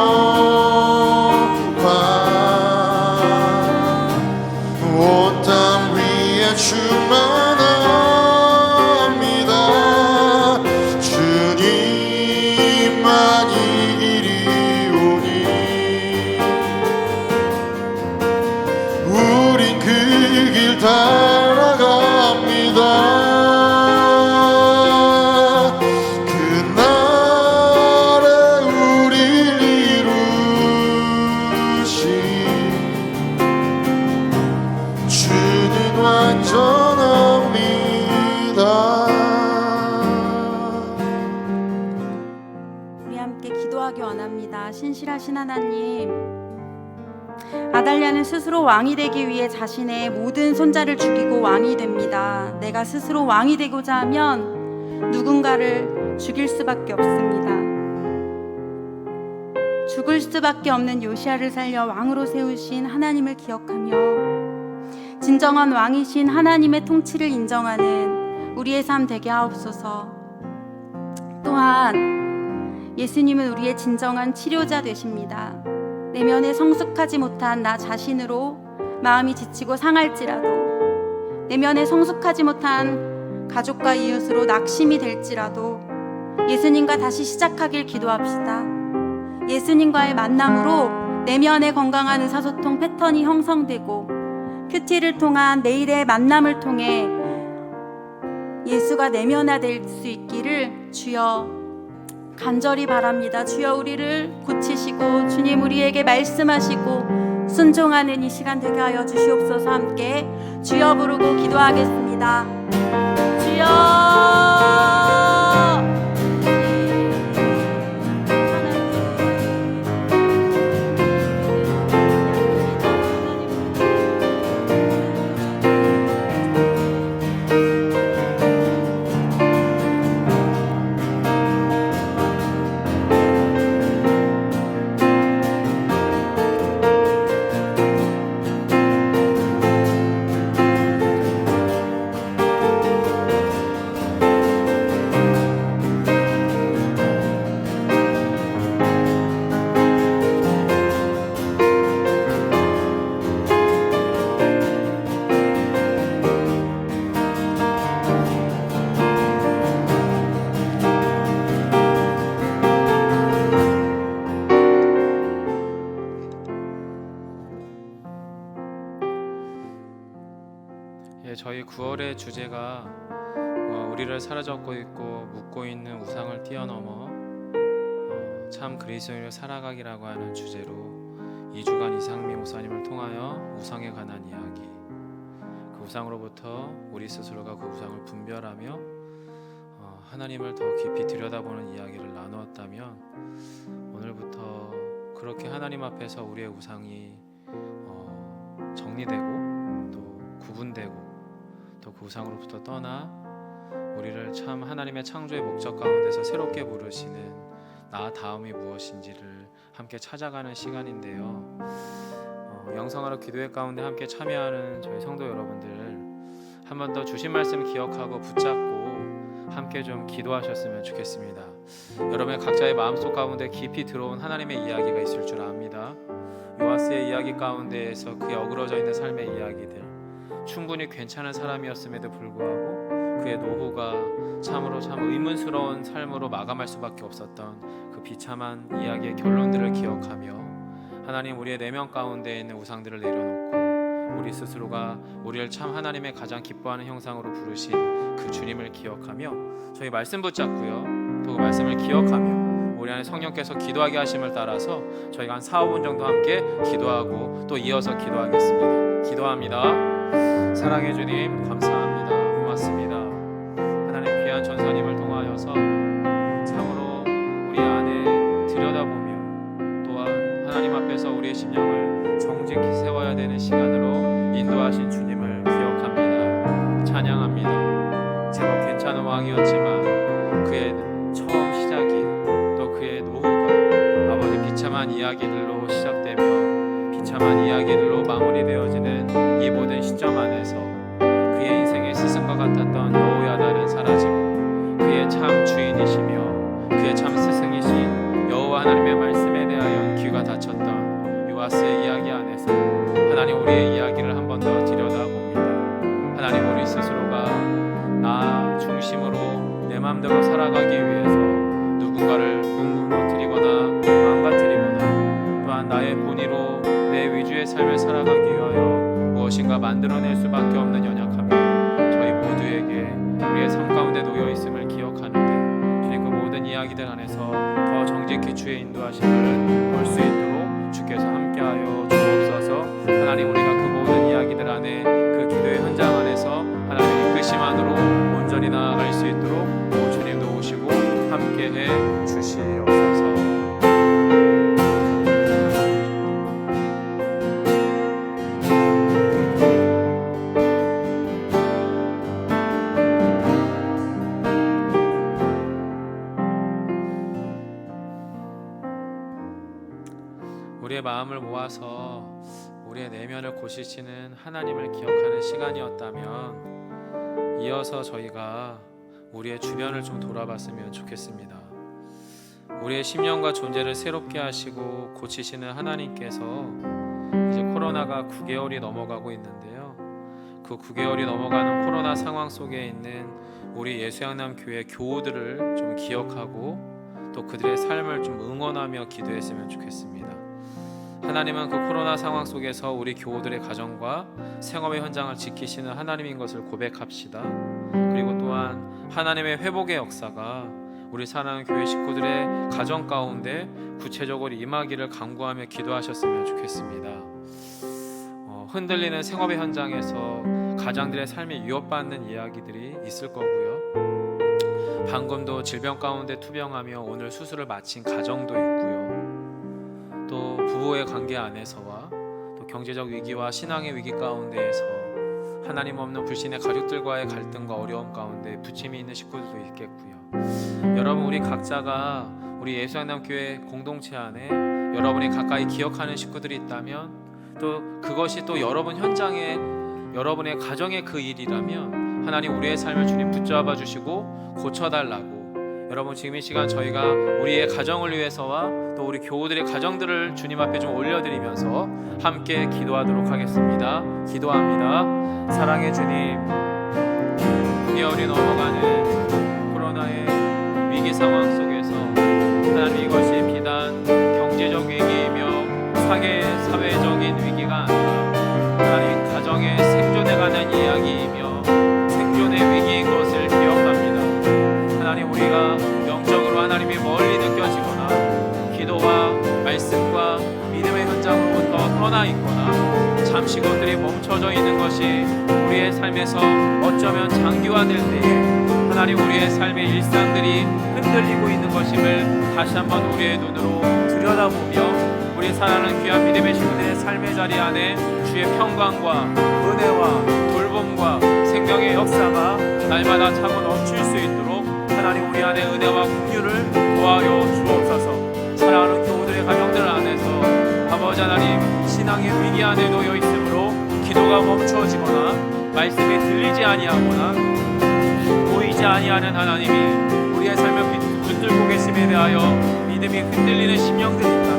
온 땅 위에 충만합니다. 주님만이 이리오니 우린 그 길 따라갑니다. 신실하신 하나님, 아달랴는 스스로 왕이 되기 위해 자신의 모든 손자를 죽이고 왕이 됩니다. 내가 스스로 왕이 되고자 하면 누군가를 죽일 수밖에 없습니다. 죽을 수밖에 없는 요시야를 살려 왕으로 세우신 하나님을 기억하며 진정한 왕이신 하나님의 통치를 인정하는 우리의 삶 되게 하옵소서. 또한 예수님은 우리의 진정한 치료자 되십니다. 내면에 성숙하지 못한 나 자신으로 마음이 지치고 상할지라도, 내면에 성숙하지 못한 가족과 이웃으로 낙심이 될지라도 예수님과 다시 시작하길 기도합시다. 예수님과의 만남으로 내면의 건강한 의사소통 패턴이 형성되고 큐티를 통한 매일의 만남을 통해 예수가 내면화될 수 있기를 주여 간절히 바랍니다. 주여 우리를 고치시고 주님 우리에게 말씀하시고 순종하는 이 시간 되게 하여 주시옵소서. 함께 주여 부르고 기도하겠습니다. 주여 저희 9월의 주제가 우리를 사로잡고 있고 묶고 있는 우상을 뛰어넘어 참 그리스도인으로 살아가기라고 하는 주제로 2주간 이상미 목사님을 통하여 우상에 관한 이야기, 그 우상으로부터 우리 스스로가 그 우상을 분별하며 하나님을 더 깊이 들여다보는 이야기를 나누었다면, 오늘부터 그렇게 하나님 앞에서 우리의 우상이 정리되고 또 구분되고 또 그 우상으로부터 떠나 우리를 참 하나님의 창조의 목적 가운데서 새롭게 부르시는 나 다음이 무엇인지를 함께 찾아가는 시간인데요. 영성하러 기도회 가운데 함께 참여하는 저희 성도 여러분들, 한 번 더 주신 말씀 기억하고 붙잡고 함께 좀 기도하셨으면 좋겠습니다. 여러분의 각자의 마음속 가운데 깊이 들어온 하나님의 이야기가 있을 줄 압니다. 요아스의 이야기 가운데에서 그의 어그러져 있는 삶의 이야기들, 충분히 괜찮은 사람이었음에도 불구하고 그의 노후가 참으로 참 의문스러운 삶으로 마감할 수밖에 없었던 그 비참한 이야기의 결론들을 기억하며, 하나님 우리의 내면 가운데 있는 우상들을 내려놓고 우리 스스로가 우리를 참 하나님의 가장 기뻐하는 형상으로 부르신 그 주님을 기억하며 저희 말씀 붙잡고요, 또 그 말씀을 기억하며 우리 안에 성령께서 기도하게 하심을 따라서 저희가 한 4-5분 정도 함께 기도하고 또 이어서 기도하겠습니다. 기도합니다. 사랑해 주님, 감사합니다. 고맙습니다. 하나님 귀한 전사님을 통하여서 참으로 우리 안에 들여다보며 또한 하나님 앞에서 우리의 심령을 정직히 세워야 되는 시간으로 인도하신 주님을 기억합니다. 찬양합니다. 제법 괜찮은 왕이었지만 그의 처음 시작이 또 그의 노후가 아버지 비참한 이야기들로 시작되며 비참한 이야기들로 마무리되어지는 이 모든 시점 안에서 그의 인생의 스승과 같았던 여호야다는 사라지고 그의 참 주인이시며 그의 참 스승이신 여호와 하나님의 말씀에 대하여 귀가 닫혔던 요아스의 이야기 안에서 하나님 우리의 이야기를 한 번 더 들여다봅니다. 하나님 우리 스스로가 나 중심으로 내 마음대로 살아가기 위해서 누군가를 무너뜨리거나 망가뜨리거나 또한 나의 본의로 내 위주의 삶을 살아가기 위하여 무엇인가 만들어낼 수밖에 없는 연약함이 저희 모두에게 우리의 삶 가운데 놓여 있음을 기억하는데, 주님 그 모든 이야기들 안에서 더 정직히 주의 인도하심을 볼 수 있도록 주께서 함께하여 주옵소서. 하나님 우리가 그 모든 이야기들 안에 그 기도의 현장 안에서 하나님의 이끄심 안으로 온전히 나아갈 수 있도록 주님도 오시고 함께해 주시옵소서. 우리의 마음을 모아서 우리의 내면을 고치시는 하나님을 기억하는 시간이었다면, 이어서 저희가 우리의 주변을 좀 돌아봤으면 좋겠습니다. 우리의 심령과 존재를 새롭게 하시고 고치시는 하나님께서 이제 코로나가 9개월이 넘어가고 있는데요, 그 9개월이 넘어가는 코로나 상황 속에 있는 우리 예수양남 교회 교우들을 좀 기억하고 또 그들의 삶을 좀 응원하며 기도했으면 좋겠습니다. 하나님은 그 코로나 상황 속에서 우리 교우들의 가정과 생업의 현장을 지키시는 하나님인 것을 고백합시다. 그리고 또한 하나님의 회복의 역사가 우리 사랑하는 교회 식구들의 가정 가운데 구체적으로 임하기를 간구하며 기도하셨으면 좋겠습니다. 흔들리는 생업의 현장에서 가장들의 삶이 위협받는 이야기들이 있을 거고요. 방금도 질병 가운데 투병하며 오늘 수술을 마친 가정도 있고요. 또 부부의 관계 안에서와 또 경제적 위기와 신앙의 위기 가운데에서 하나님 없는 불신의 가족들과의 갈등과 어려움 가운데 부침이 있는 식구들도 있겠고요. 여러분, 우리 각자가 우리 예수양남교회 공동체 안에 여러분이 가까이 기억하는 식구들이 있다면 또 그것이 또 여러분 현장에 여러분의 가정의 그 일이라면 하나님 우리의 삶을 주님 붙잡아 주시고 고쳐달라고, 여러분 지금 이 시간 저희가 우리의 가정을 위해서와 또 우리 교우들의 가정들을 주님 앞에 좀 올려드리면서 함께 기도하도록 하겠습니다. 기도합니다. 사랑의 주님, 9개월이 넘어가는 코로나의 위기 상황 속에서 하나님 이것이 비단 경제적 위기이며 사회적인 위기가 아니라 하나님 가정의 생존에 관한 이야기이며 생존의 위기인 것을 기억합니다. 하나님 우리가 영적으로 하나님이 멀리 느껴지거나 기도와 말씀과 믿음의 현장으로부터 떠나 있거나 잠시 것들이 멈춰져 있는 것이 우리의 삶에서 어쩌면 장기화될 때에 하나님 우리의 삶의 일상들이 흔들리고 있는 것임을 다시 한번 우리의 눈으로 들여다보며 우리 사랑하는 귀한 믿음의 식구들의 삶의 자리 안에 주의 평강과 은혜와 돌봄과 생명의 역사가 날마다 차고 넘칠 수 있도록 하나님 우리 안에 은혜와 긍휼을 더하여 주옵소서. 사랑하는 교우들의 가정들 안에서 아버지 하나님 신앙의 위기 안에 놓여 있으므로 기도가 멈춰지거나 말씀이 들리지 아니하거나 보이지 아니하는 하나님이 우리의 삶을 붙들고 계심에 대하여 믿음이 흔들리는 심령들이 있다면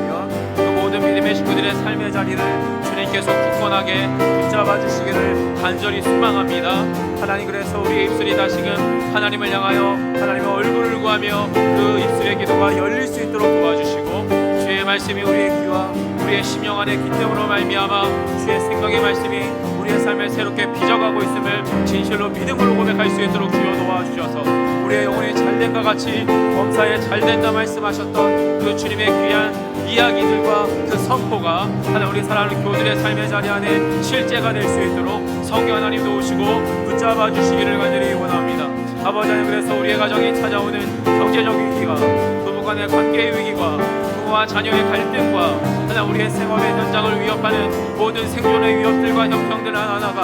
모든 믿음의 식구들의 삶의 자리를 주님께서 굳건하게 붙잡아 주시기를 간절히 소망합니다. 하나님, 그래서 우리의 입술이 다시금 하나님을 향하여 하나님의 얼굴을 구하며 그 입술의 기도가 열릴 수 있도록 도와주시고 주의 말씀이 우리의 귀와 우리의 심령 안에 기쁨으로 말미암아 주의 생명의 말씀이 우리의 삶을 새롭게 빚어가고 있음을 진실로 믿음으로 고백할 수 있도록 주여 도와주셔서 우리의 영혼이 잘된과 같이 범사에 잘된다 말씀하셨던 그 주님의 귀한 이야기들과 그 선포가 하나님 우리 사랑하는 교우들의 삶의 자리 안에 실제가 될 수 있도록 성령 하나님 도우시고 붙잡아 주시기를 간절히 원합니다. 아버지 하나님, 그래서 우리의 가정에 찾아오는 경제적 위기가, 부부간의 관계의 위기가, 부모와 자녀의 갈등과 하나님 우리의 생업의 현장을 위협하는 모든 생존의 위협들과 형평들 하나하나가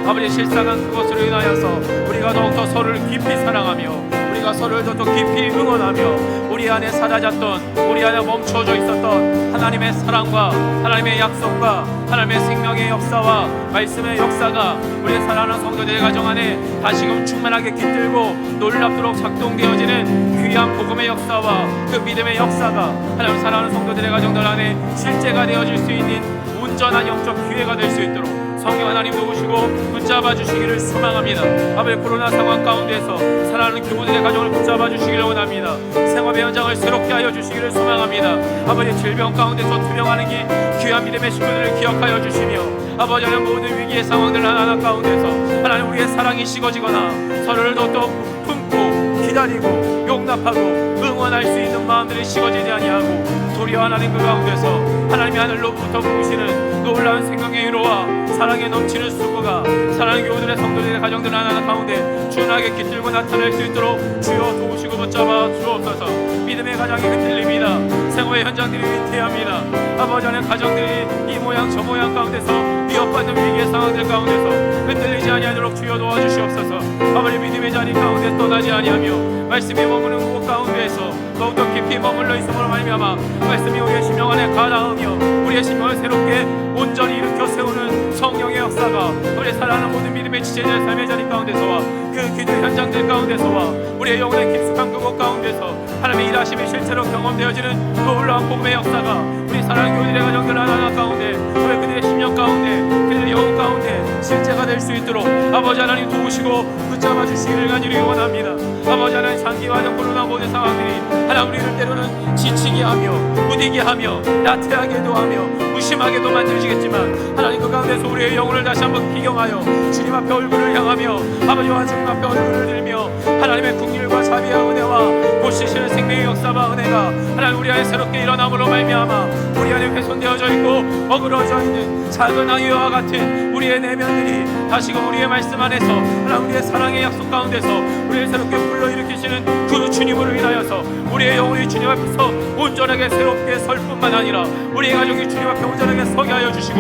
아버지 실상한 그것으로 인하여서 우리가 더욱더 서로를 깊이 사랑하며 우리가 서로를 더 깊이 응원하며 우리 안에 사라졌던, 우리 안에 멈춰져 있었던 하나님의 사랑과 하나님의 약속과 하나님의 생명의 역사와 말씀의 역사가 우리의 사랑하는 성도들의 가정 안에 다시금 충만하게 깃들고 놀랍도록 작동되어지는 귀한 복음의 역사와 그 믿음의 역사가 하나님 사랑하는 성도들의 가정들 안에 실제가 되어질 수 있는 온전한 영적 기회가 될 수 있도록 성령 하나님 도우시고 붙잡아 주시기를 소망합니다. 아버지 코로나 상황 가운데서 사랑하는 교우들의 가정을 붙잡아 주시기를 원합니다. 생업의 현장을 새롭게 하여 주시기를 소망합니다. 아버지 질병 가운데서 투병하는 이 귀한 믿음의 식구들을 기억하여 주시며 아버지 하나님 모든 위기의 상황들 하나하나 가운데서 하나님 우리의 사랑이 식어지거나 서로를 더욱더 품고 기다리고 용납하고 응원할 수 있는 마음들이 식어지지 아니하고 도리어 하나님 그 가운데서 하나님의 하늘로부터 부으시는 놀라운 생명의 위로와 사랑에 넘치는 수고가 사랑하는 교우들의 성도들의 가정들 하나하나 가운데 준하게 깃들고 나타날 수 있도록 주여 도우시고 붙잡아 주옵소서. 믿음의 가정이 흔들립니다. 생업의 현장들이 위태합니다. 아버지 하나님 가정들이 이 모양 저 모양 가운데서 위협받는 위기의 상황들 가운데서 흔들리지 아니하도록 주여 도와주시옵소서. 아버지 믿음의 자리 가운데 떠나지 아니하며 말씀이 머무는 곳 가운데에서 더욱더 깊이 머물러 있음으로 말미암아 말씀이 우리의 심령 안에 가닿으며 우리의 심령을 새롭게 온전히 일으켜 세우는 성령의 역사가 우리 사랑하는 모든 믿음의 지체자의 삶의 자리 가운데서와 그 기도 현장들 가운데서와 우리의 영혼의 깊숙한 그곳 가운데서 하나님의 일하심이 실제로 경험되어지는 놀라운 복음의 역사가 우리 사랑하는 교우들의 가정들 하나하나 가운데 그들의 심령 사명 가운데 그들의 영혼 가운데 실제가 될 수 있도록 아버지 하나님 도우시고 붙잡아 주시기를 간절히 원합니다. 아버지 하나님 장기와 코로나 모든 상황들이 하나님 우리를 때로는 지치게 하며 무디게 하며 나태하게도 하며 무심하게도 만들지겠지만 하나님 그 가운데서 우리의 영혼을 다시 한번 비경하여 주님 앞에 얼굴을 향하며 아버지와 주님 앞에 얼굴을 들며 하나님의 긍휼과 자비와 은혜와 보시시는 생명의 역사와 은혜가 하나님 우리 안에 새롭게 일어남으로 말미암아 우리 안에 훼손되어져 있고 어그러져 있는 작은 아이와 같은 우리의 내면들이 다시금 우리의 말씀 안에서 하나님 우리의 사랑의 약속 가운데서 우리를 새롭게 불러일으키시는 그 주님으로 인하여서 우리의 영혼이 주님 앞에서 온전하게 새롭게 설 뿐만 아니라 우리의 가정이 주님 앞에 온전하게 서게 하여 주시고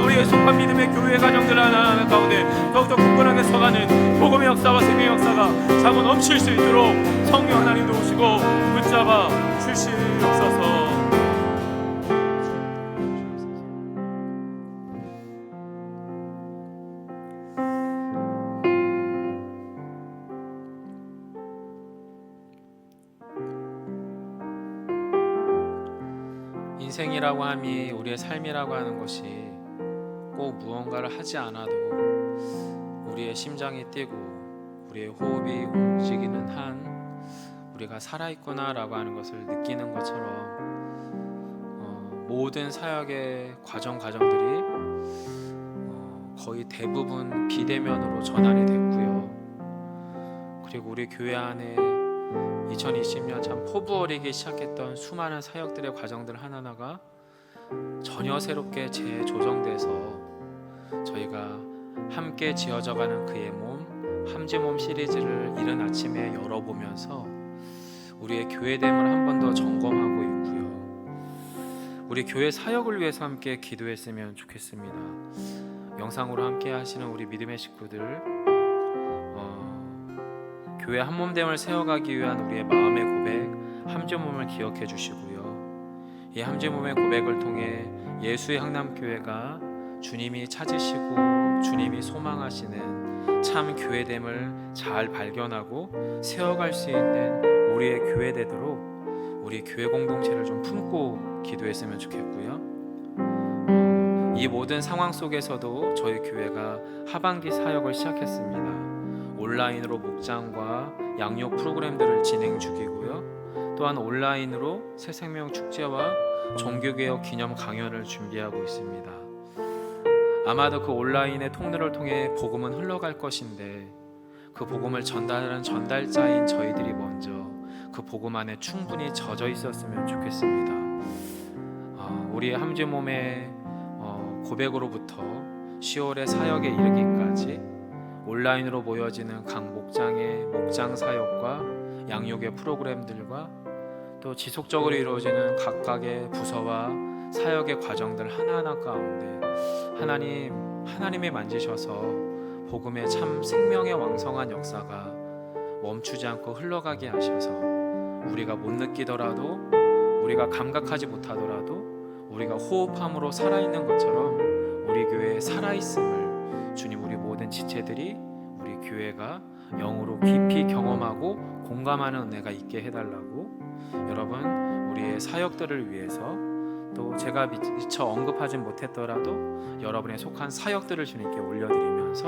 우리의 속한 믿음의 교회 가정들 하나하나 가운데 더욱더 굳건하게 서가는 복음의 역사와 생명의 역사가 자고 넘칠 수 있도록 성령 하나님 도우시고 붙잡아 주시옵소서. 인생이라고 함이 우리의 삶이라고 하는 것이 꼭 무언가를 하지 않아도 우리의 심장이 뛰고 우리의 호흡이 움직이는 한 우리가 살아있구나라고 하는 것을 느끼는 것처럼 모든 사역의 과정들이 거의 대부분 비대면으로 전환이 됐고요. 그리고 우리 교회 안에 2020년 참 포부어리기 시작했던 수많은 사역들의 과정들 하나하나가 전혀 새롭게 재조정돼서 저희가 함께 지어져가는 그의 몸 함재몸 시리즈를 이른 아침에 열어보면서 우리의 교회됨을 한 번 더 점검하고 있고요. 우리 교회 사역을 위해서 함께 기도했으면 좋겠습니다. 영상으로 함께 하시는 우리 믿음의 식구들 교회 한몸됨을 세워가기 위한 우리의 마음의 고백 함재몸을 기억해 주시고요. 이 함재몸의 고백을 통해 예수의 향남교회가 주님이 찾으시고 주님이 소망하시는 참 교회됨을 잘 발견하고 세워갈 수 있는 우리의 교회 되도록 우리 교회 공동체를 좀 품고 기도했으면 좋겠고요. 이 모든 상황 속에서도 저희 교회가 하반기 사역을 시작했습니다. 온라인으로 목장과 양육 프로그램들을 진행 중이고요. 또한 온라인으로 새생명 축제와 종교개혁 기념 강연을 준비하고 있습니다. 아마도 그 온라인의 통로를 통해 복음은 흘러갈 것인데 그 복음을 전달하는 전달자인 저희들이 먼저 그 복음 안에 충분히 젖어 있었으면 좋겠습니다. 우리의 함재몸의 고백으로부터 10월의 사역에 이르기까지 온라인으로 모여지는 각 목장의 목장 사역과 양육의 프로그램들과 또 지속적으로 이루어지는 각각의 부서와 사역의 과정들 하나하나 가운데 하나님이 만지셔서 복음의 참 생명의 왕성한 역사가 멈추지 않고 흘러가게 하셔서 우리가 못 느끼더라도 우리가 감각하지 못하더라도 우리가 호흡함으로 살아있는 것처럼 우리 교회에 살아있음을 주님 우리 모든 지체들이 우리 교회가 영으로 깊이 경험하고 공감하는 은혜가 있게 해달라고 여러분 우리의 사역들을 위해서 또 제가 미처 언급하진 못했더라도 여러분의 속한 사역들을 주님께 올려드리면서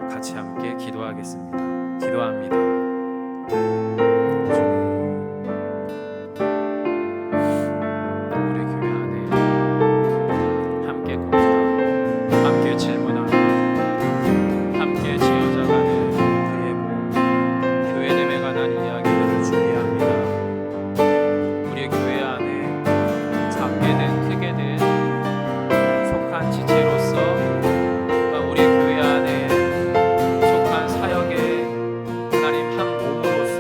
같이 함께 기도하겠습니다. 기도합니다. 우리 교회 안에 함께 공부하고 함께 질문하고 함께 지어져가는 그의 몸 교회됨에 관한 이야기들을 준비합니다. 우리 교회 안에 작게든 크게든 속한 지체로서 우리 교회 안에 속한 사역의 하나님 한 몸으로서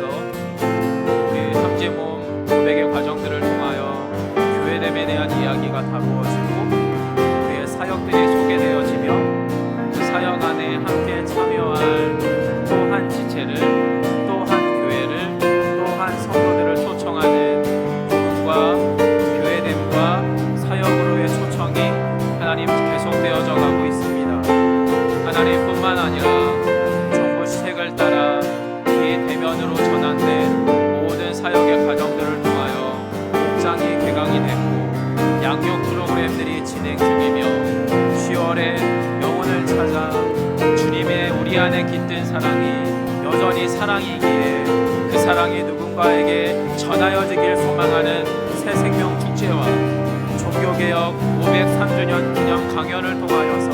우리 함재몸 고백의 과정들을 통하여 교회됨에 대한 이야기가 다루어지고 우리의 사역들이 소개되어지며 그 사역 안에 함께 참여할 또 한 지체를 또 한 교회를 또 한 성도들을 초청하는 복음과 교회됨과 사역으로의 초청이 하나님 계속되어져 가고 있습니다. 하나님뿐만 아니라 정부 시책을 따라 이 대면으로 전환된 모든 사역의 과정들을 통하여 목장이 개강이 됐고 양육 프로그램들이 진행 중이며 10월에 안에 깃든 사랑이 여전히 사랑이기에 그 사랑이 누군가에게 전하여지길 소망하는 새 생명 축제와 종교개혁 503주년 기념 강연을 통하여서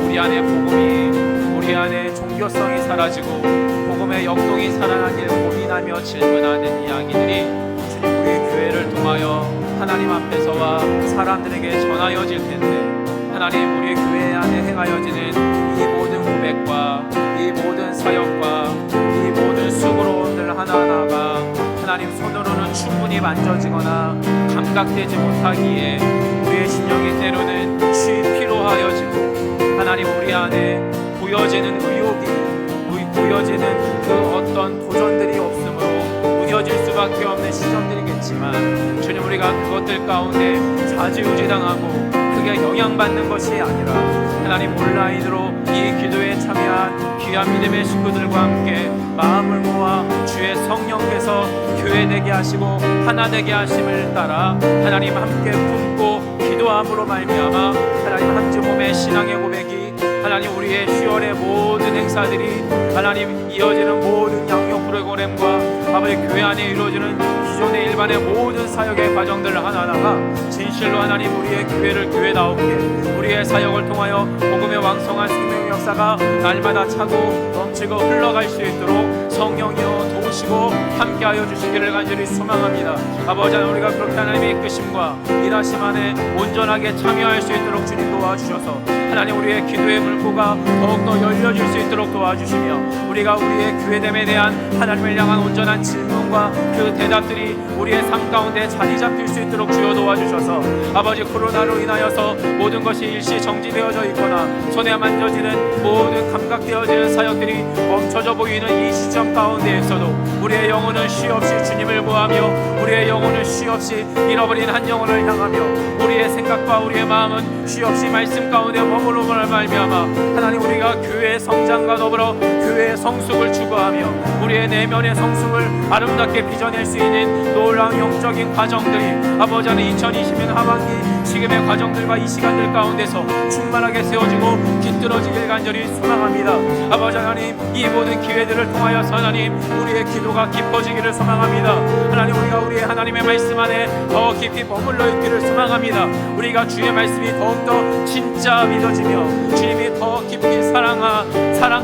우리 안에 복음이, 우리 안에 종교성이 사라지고 복음의 역동이 살아나길 고민하며 질문하는 이야기들이 주님 우리 교회를 통하여 하나님 앞에서와 사람들에게 전하여질 텐데, 하나님 우리 교회 안에 행하여지는 이 모든 고백과 이 모든 사역과 이 모든 수고로움들 하나하나가 하나님 손으로는 충분히 만져지거나 감각되지 못하기에 우리의 심령이 때로는 피로하여지고, 하나님 우리 안에 보여지는 의욕이, 보여지는 그 어떤 도전들이 없으므로 무뎌질 수밖에 없는 시점들이겠지만, 주님 우리가 그것들 가운데 좌지우지당하고 크게 영향받는 것이 아니라 하나님 온라인으로 이 기도에 참여한 귀한 믿음의 식구들과 함께 마음을 모아 주의 성령께서 교회되게 하시고 하나 되게 하심을 따라 하나님 함께 품고 기도함으로 말미암아 하나님 한 주 몸의 신앙의 고백이 하나님 우리의 10월의 모든 행사들이 하나님 이어지는 모든 양육 프로그램과 아버지 교회 안에 이루어지는 기존의 일반의 모든 사역의 과정들 하나하나가 진실로 하나님 우리의 교회를 교회다우게, 우리의 사역을 통하여 복음의 왕성한 생명의 역사가 날마다 차고 넘치고 흘러갈 수 있도록 성령이여 도우시고 함께하여 주시기를 간절히 소망합니다. 아버지 하나님 우리가 그렇게 하나님의 이끄심과 일하심 안에 온전하게 참여할 수 있도록 주님 도와주셔서 하나님 우리의 기도의 물고가 더욱더 열려질 수 있도록 도와주시며, 우리가 우리의 교회됨에 대한 하나님을 향한 온전한 질문과 그 대답들이 우리의 삶 가운데 자리 잡힐 수 있도록 주여 도와주셔서, 아버지 코로나로 인하여서 모든 것이 일시 정지되어져 있거나 손에 만져지는 모든 감각되어지는 사역들이 멈춰져 보이는 이 시점 가운데에서도 우리의 영혼은 쉬없이 주님을 구하며 우리의 영혼은 쉬없이 잃어버린 한 영혼을 향하며 우리의 생각과 우리의 마음은 쉬없이 말씀 가운데 머무름을 말미암아 하나님 우리가 교회의 성장과 더불어 교회의 성숙을 추구하며 우리의 내면의 성숙을 아름답게 빚어낼 수 있는 놀라운 영적인 과정들이 아버지 하나님 2020년 하반기 지금의 과정들과 이 시간들 가운데서 충만하게 세워지고 깃들어지길 간절히 소망합니다. 아버지 하나님 이 모든 기회들을 통하여서 하나님 우리의 기도가 깊어지기를 소망합니다. 하나님 우리가 우리의 하나님의 말씀 안에 더 깊이 머물러 있기를 소망합니다. 우리가 주의 말씀이 더욱더 진짜 믿어지며 주님이 더 깊이 사랑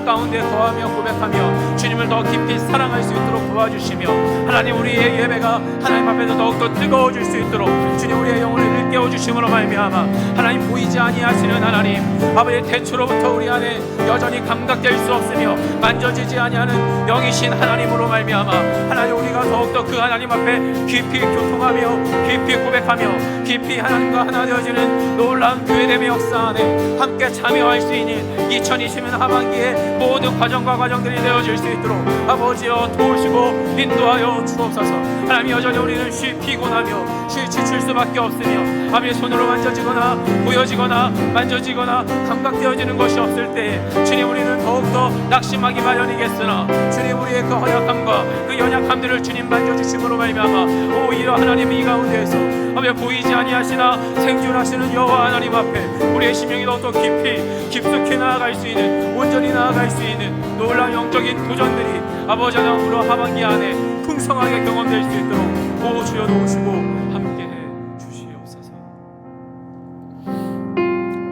가운데 거하며 고백하며 주님을 더 깊이 사랑할 수 있도록 도와주시며, 하나님 우리의 예배가 하나님 앞에서 더욱더 뜨거워질 수 있도록 주님 우리의 영혼을 일깨워 주심으로 말미암아 하나님 보이지 아니하시는 하나님 아버지의 태초로부터 우리 안에 여전히 감각될 수 없으며 만져지지 아니하는 영이신 하나님으로 말미암아 하나님 우리가 더욱더 그 하나님 앞에 깊이 교통하며 깊이 고백하며 깊이 하나님과 하나 되어지는 놀라운 교회됨의 역사 안에 함께 참여할 수 있는 2020년 하반기에 모든 과정과 과정들이 되어질 수 있도록 아버지여 도우시고 인도하여 주옵소서. 하나님 여전히 우리는 쉬 피곤하며 쉬 지칠 수밖에 없으며 아버지 손으로 만져지거나 보여지거나 만져지거나 감각되어지는 것이 없을 때에 주님 우리는 더욱더 낙심하기 마련이겠으나 주님 우리의 그 허약함과 그 연약함들을 주님 만져주심으로 말미암아 오히려 하나님 이 가운데에서 아버지 보이지 아니하시나 생존하시는 여호와 하나님 앞에 우리의 심령이 더욱더 깊숙이 나아갈 수 있는, 온전히 나아갈 수 있는 놀라운 영적인 도전들이 아버지 하나님으로 하반기 안에 풍성하게 경험될 수 있도록 오 주여 도우시고 함께해 주시옵소서.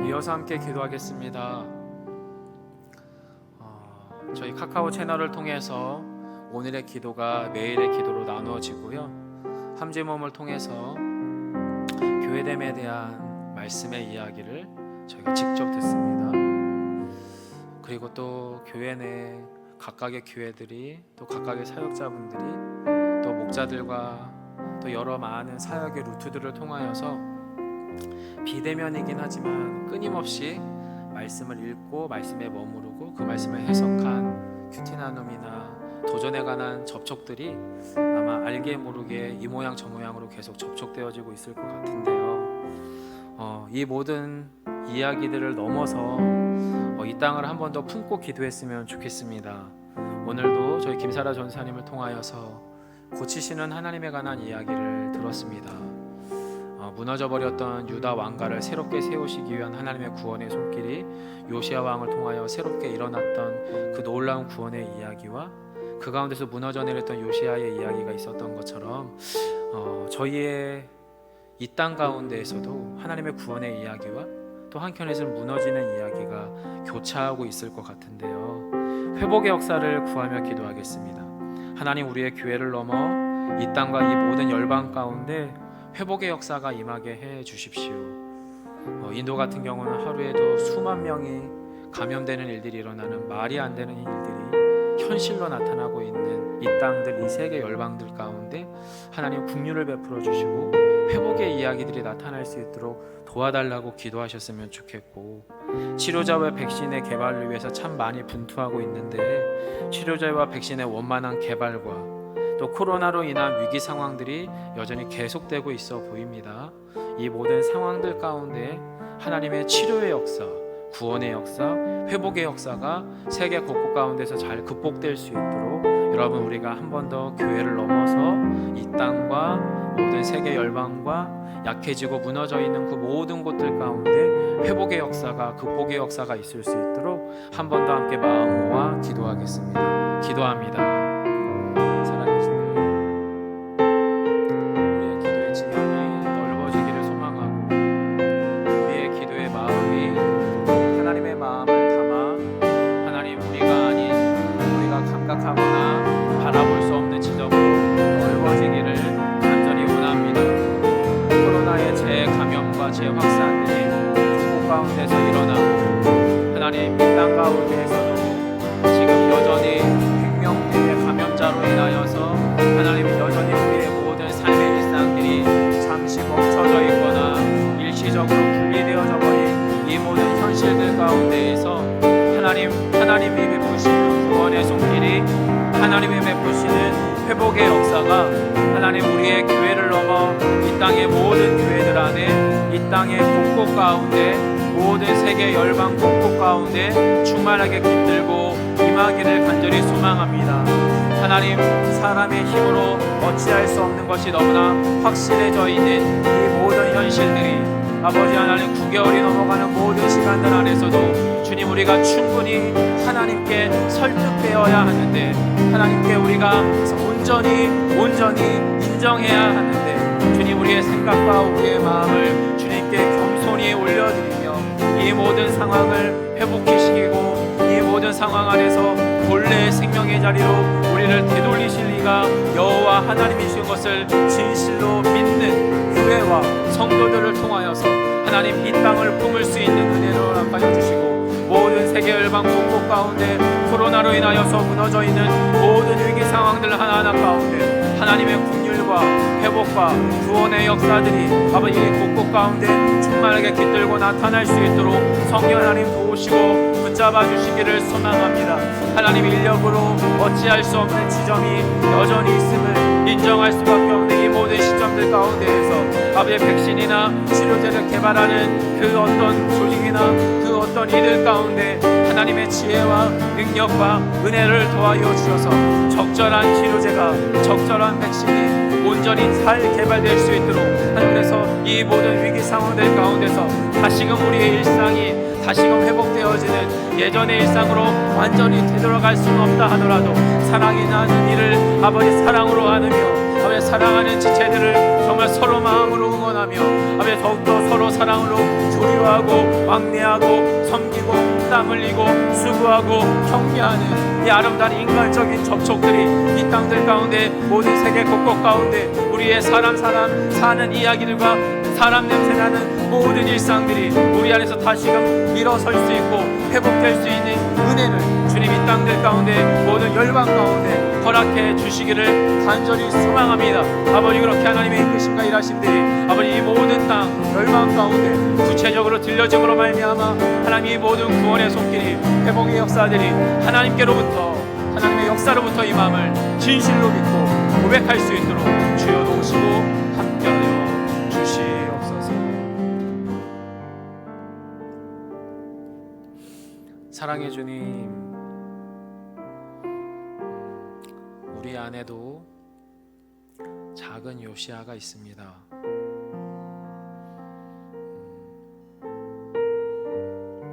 이어서 함께 기도하겠습니다. 저희 카카오 채널을 통해서 오늘의 기도가 매일의 기도로 나누어지고요, 함제모임을 통해서 교회됨에 대한 말씀의 이야기를 저희가 직접 듣습니다. 그리고 또 교회 내 각각의 교회들이 또 각각의 사역자분들이 또 목자들과 또 여러 많은 사역의 루트들을 통하여서 비대면이긴 하지만 끊임없이 말씀을 읽고 말씀에 머무르고 그 말씀을 해석한 큐티 나눔이나 도전에 관한 접촉들이 아마 알게 모르게 이 모양 저 모양으로 계속 접촉되어지고 있을 것 같은데요. 이 모든 이야기들을 넘어서 이 땅을 한 번 더 품고 기도했으면 좋겠습니다. 오늘도 저희 김사라 전사님을 통하여서 고치시는 하나님에 관한 이야기를 들었습니다. 무너져 버렸던 유다 왕가를 새롭게 세우시기 위한 하나님의 구원의 손길이 요시야 왕을 통하여 새롭게 일어났던 그 놀라운 구원의 이야기와 그 가운데서 무너져 내렸던 요시야의 이야기가 있었던 것처럼 저희의 이 땅 가운데에서도 하나님의 구원의 이야기와 또 한켠에서는 무너지는 이야기가 교차하고 있을 것 같은데요. 회복의 역사를 구하며 기도하겠습니다. 하나님, 우리의 교회를 넘어 이 땅과 이 모든 열방 가운데 회복의 역사가 임하게 해 주십시오. 인도 같은 경우는 하루에도 수만 명이 감염되는 일들이 일어나는, 말이 안 되는 일들이 현실로 나타나고 있는 이 땅들, 이 세계 열방들 가운데 하나님 긍휼을 베풀어 주시고 회복의 이야기들이 나타날 수 있도록 도와달라고 기도하셨으면 좋겠고, 치료자와 백신의 개발을 위해서 참 많이 분투하고 있는데 치료자와 백신의 원만한 개발과 또 코로나로 인한 위기 상황들이 여전히 계속되고 있어 보입니다. 이 모든 상황들 가운데 하나님의 치료의 역사, 구원의 역사, 회복의 역사가 세계 곳곳 가운데서 잘 극복될 수 있도록 여러분, 우리가 한 번 더 교회를 넘어서 이 땅과 모든 세계 열방과 약해지고 무너져 있는 그 모든 곳들 가운데 회복의 역사가, 극복의 역사가 있을 수 있도록 한 번 더 함께 마음 모아 기도하겠습니다. 기도합니다. 하거나 바라볼 수 없는 지점으로 넓어지기를 간절히 원합니다. 코로나의 재감염과 재확산들이 중국 가운데서 일어나고 하나님, 이 땅 가운데에서도 지금 여전히 생명대의 감염자로 인하여서 하나님, 여전히 우리의 모든 삶의 일상들이 잠시 멈춰져 있거나 일시적으로 분리되어져 버린 이 모든 현실들 가운데에서 하나님이 베푸시는 구원의 손길이, 하나님이 베푸시는 회복의 역사가 하나님, 우리의 교회를 넘어 이 땅의 모든 교회들 안에, 이 땅의 곳곳 가운데, 모든 세계 열방 곳곳 가운데 충만하게 깃들고 임하기를 간절히 소망합니다. 하나님, 사람의 힘으로 어찌할 수 없는 것이 너무나 확실해져 있는 이 모든 현실들이 아버지 하나님, 9개월이 넘어가는 모든 시간들 안에서도 주님, 우리가 충분히 하나님께 설득되어야 하는데, 하나님께 우리가 온전히 인정해야 하는데, 주님, 우리의 생각과 우리의 마음을 주님께 겸손히 올려드리며 이 모든 상황을 회복시키고 이 모든 상황 안에서 본래의 생명의 자리로 우리를 되돌리실 리가 여호와 하나님이신 것을 진실로 믿는 교회와 성도들을 통하여서 하나님, 이 땅을 품을 수 있는 은혜로 함께하여 주시고, 모든 세계 열방 곳곳 가운데 코로나로 인하여서 무너져 있는 모든 위기 상황들 하나하나 가운데 하나님의 긍휼과 회복과 구원의 역사들이 아버지 곳곳 가운데 충만하게 깃들고 나타날 수 있도록 성령 하나님 도우시고 붙잡아 주시기를 소망합니다. 하나님, 인력으로 어찌할 수 없는 지점이 여전히 있음을 인정할 수밖에 없는 이 모든 시점들 가운데에서 아버지의 백신이나 치료제를 개발하는 그 어떤 조직이나 그 어떤 이들 가운데 하나님의 지혜와 능력과 은혜를 도와여 주셔서 적절한 치료제가, 적절한 백신이 온전히 잘 개발될 수 있도록 하나님께서 이 모든 위기 상황들 가운데서 다시금 우리의 일상이 다시금 회복되어지는 예전의 일상으로 완전히 되돌아갈 수는 없다 하더라도 사랑이 나는 일을 아버지 사랑으로 하느며 아버지 사랑하는 지체들을 정말 서로 마음으로 응원하며 아버지 더욱더 서로 사랑으로 조류하고 왕래하고 섬기고 땀 흘리고 수고하고 격려하는 이 아름다운 인간적인 접촉들이 이 땅들 가운데 모든 세계 곳곳 가운데 우리의 사람 사는 이야기들과 사람 냄새나는 모든 일상들이 우리 안에서 다시금 일어설 수 있고 회복될 수 있는 은혜를 주님 이 땅들 가운데 모든 열방 가운데 허락해 주시기를 간절히 소망합니다. 아버지, 그렇게 하나님의 이끄심과 일하심들이 아버지 이 모든 땅 열방 가운데 구체적으로 들려짐으로 말미암아 하나님 이 모든 구원의 손길이 회복의 역사들이 하나님께로부터 하나님의 역사로부터 이 마음을 진실로 믿고 고백할 수 있도록 주여 도우시고 함께하여 주시옵소서. 사랑의 주님, 우리 안에도 작은 요시야가 있습니다.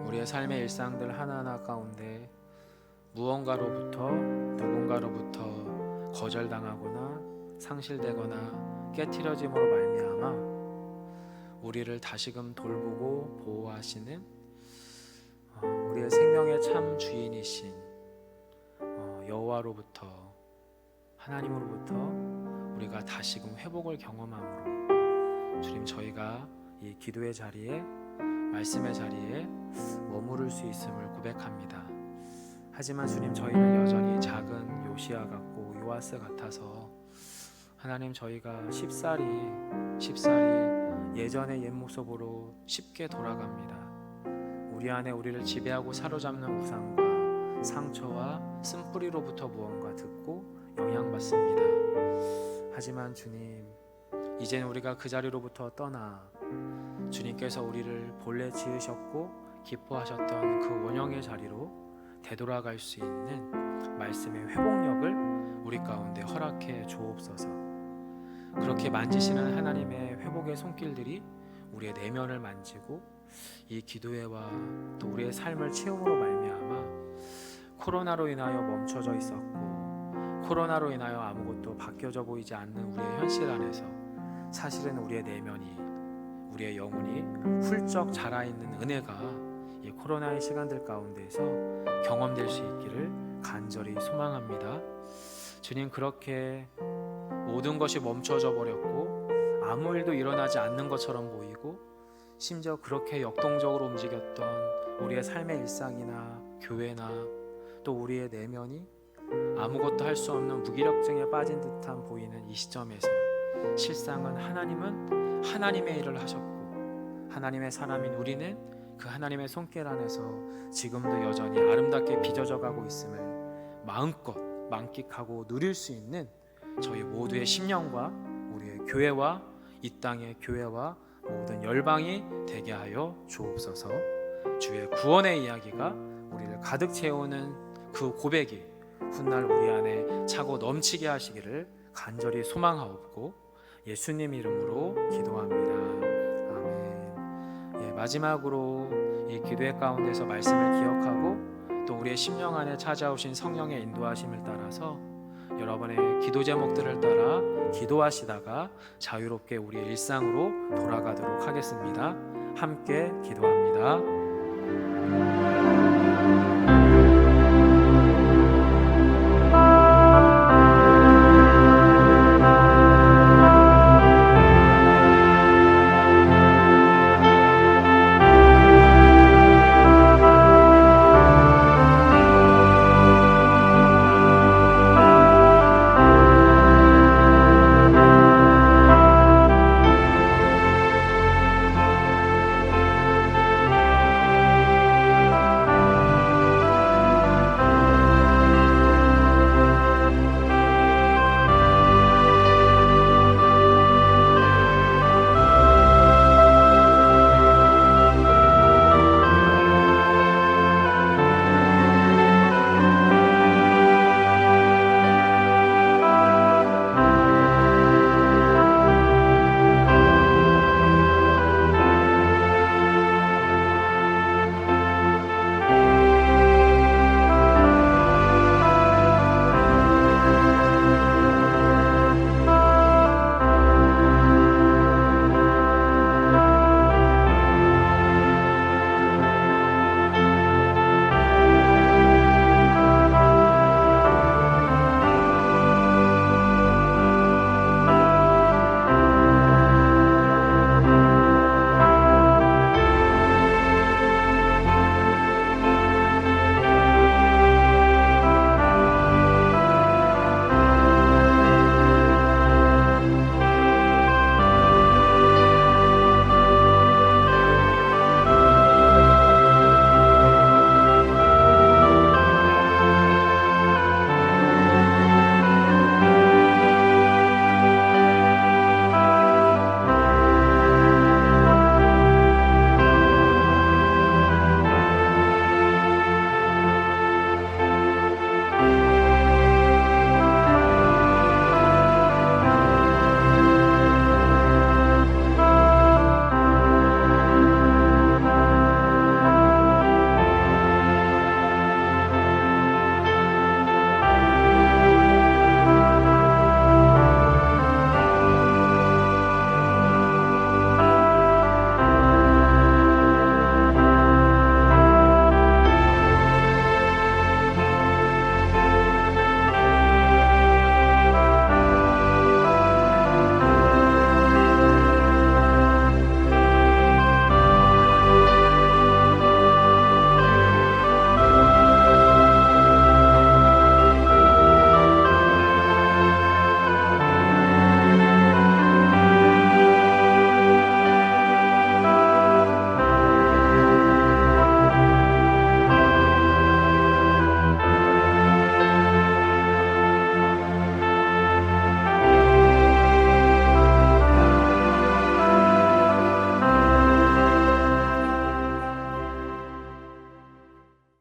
우리의 삶의 일상들 하나하나 가운데 무언가로부터 누군가로부터 거절당하거나 상실되거나 깨트려짐으로 말미암아 우리를 다시금 돌보고 보호하시는 우리의 생명의 참 주인이신 여호와로부터, 하나님으로부터 우리가 다시금 회복을 경험함으로 주님, 저희가 이 기도의 자리에, 말씀의 자리에 머무를 수 있음을 고백합니다. 하지만 주님, 저희는 여전히 작은 요시야 같고 요아스 같아서 하나님, 저희가 쉽사리 예전의 옛 모습으로 쉽게 돌아갑니다. 우리 안에 우리를 지배하고 사로잡는 우상과 상처와 쓴뿌리로부터 무언가 듣고 영향받습니다. 하지만 주님, 이제는 우리가 그 자리로부터 떠나 주님께서 우리를 본래 지으셨고 기뻐하셨던 그 원형의 자리로 되돌아갈 수 있는 말씀의 회복력을 우리 가운데 허락해 주옵소서. 그렇게 만지시는 하나님의 회복의 손길들이 우리의 내면을 만지고 이 기도회와 또 우리의 삶을 채움으로 말미암아 코로나로 인하여 멈춰져 있었고 코로나로 인하여 아무것도 바뀌어져 보이지 않는 우리의 현실 안에서 사실은 우리의 내면이, 우리의 영혼이 훌쩍 자라있는 은혜가 이 코로나의 시간들 가운데서 경험될 수 있기를 간절히 소망합니다. 주님, 그렇게 모든 것이 멈춰져 버렸고 아무 일도 일어나지 않는 것처럼 보이고 심지어 그렇게 역동적으로 움직였던 우리의 삶의 일상이나 교회나 또 우리의 내면이 아무것도 할 수 없는 무기력증에 빠진 듯한 보이는 이 시점에서 실상은 하나님은 하나님의 일을 하셨고 하나님의 사람인 우리는 그 하나님의 손길 안에서 지금도 여전히 아름답게 빚어져 가고 있음을 마음껏 만끽하고 누릴 수 있는 저희 모두의 심령과 우리의 교회와 이 땅의 교회와 모든 열방이 되게 하여 주옵소서. 주의 구원의 이야기가 우리를 가득 채우는 그 고백이 훗날 우리 안에 차고 넘치게 하시기를 간절히 소망하옵고 예수님 이름으로 기도합니다. 아멘. 마지막으로 이 기도회 가운데서 말씀을 기억하고 또 우리의 심령 안에 찾아오신 성령의 인도하심을 따라서 여러분의 기도 제목들을 따라 기도하시다가 자유롭게 우리의 일상으로 돌아가도록 하겠습니다. 함께 기도합니다.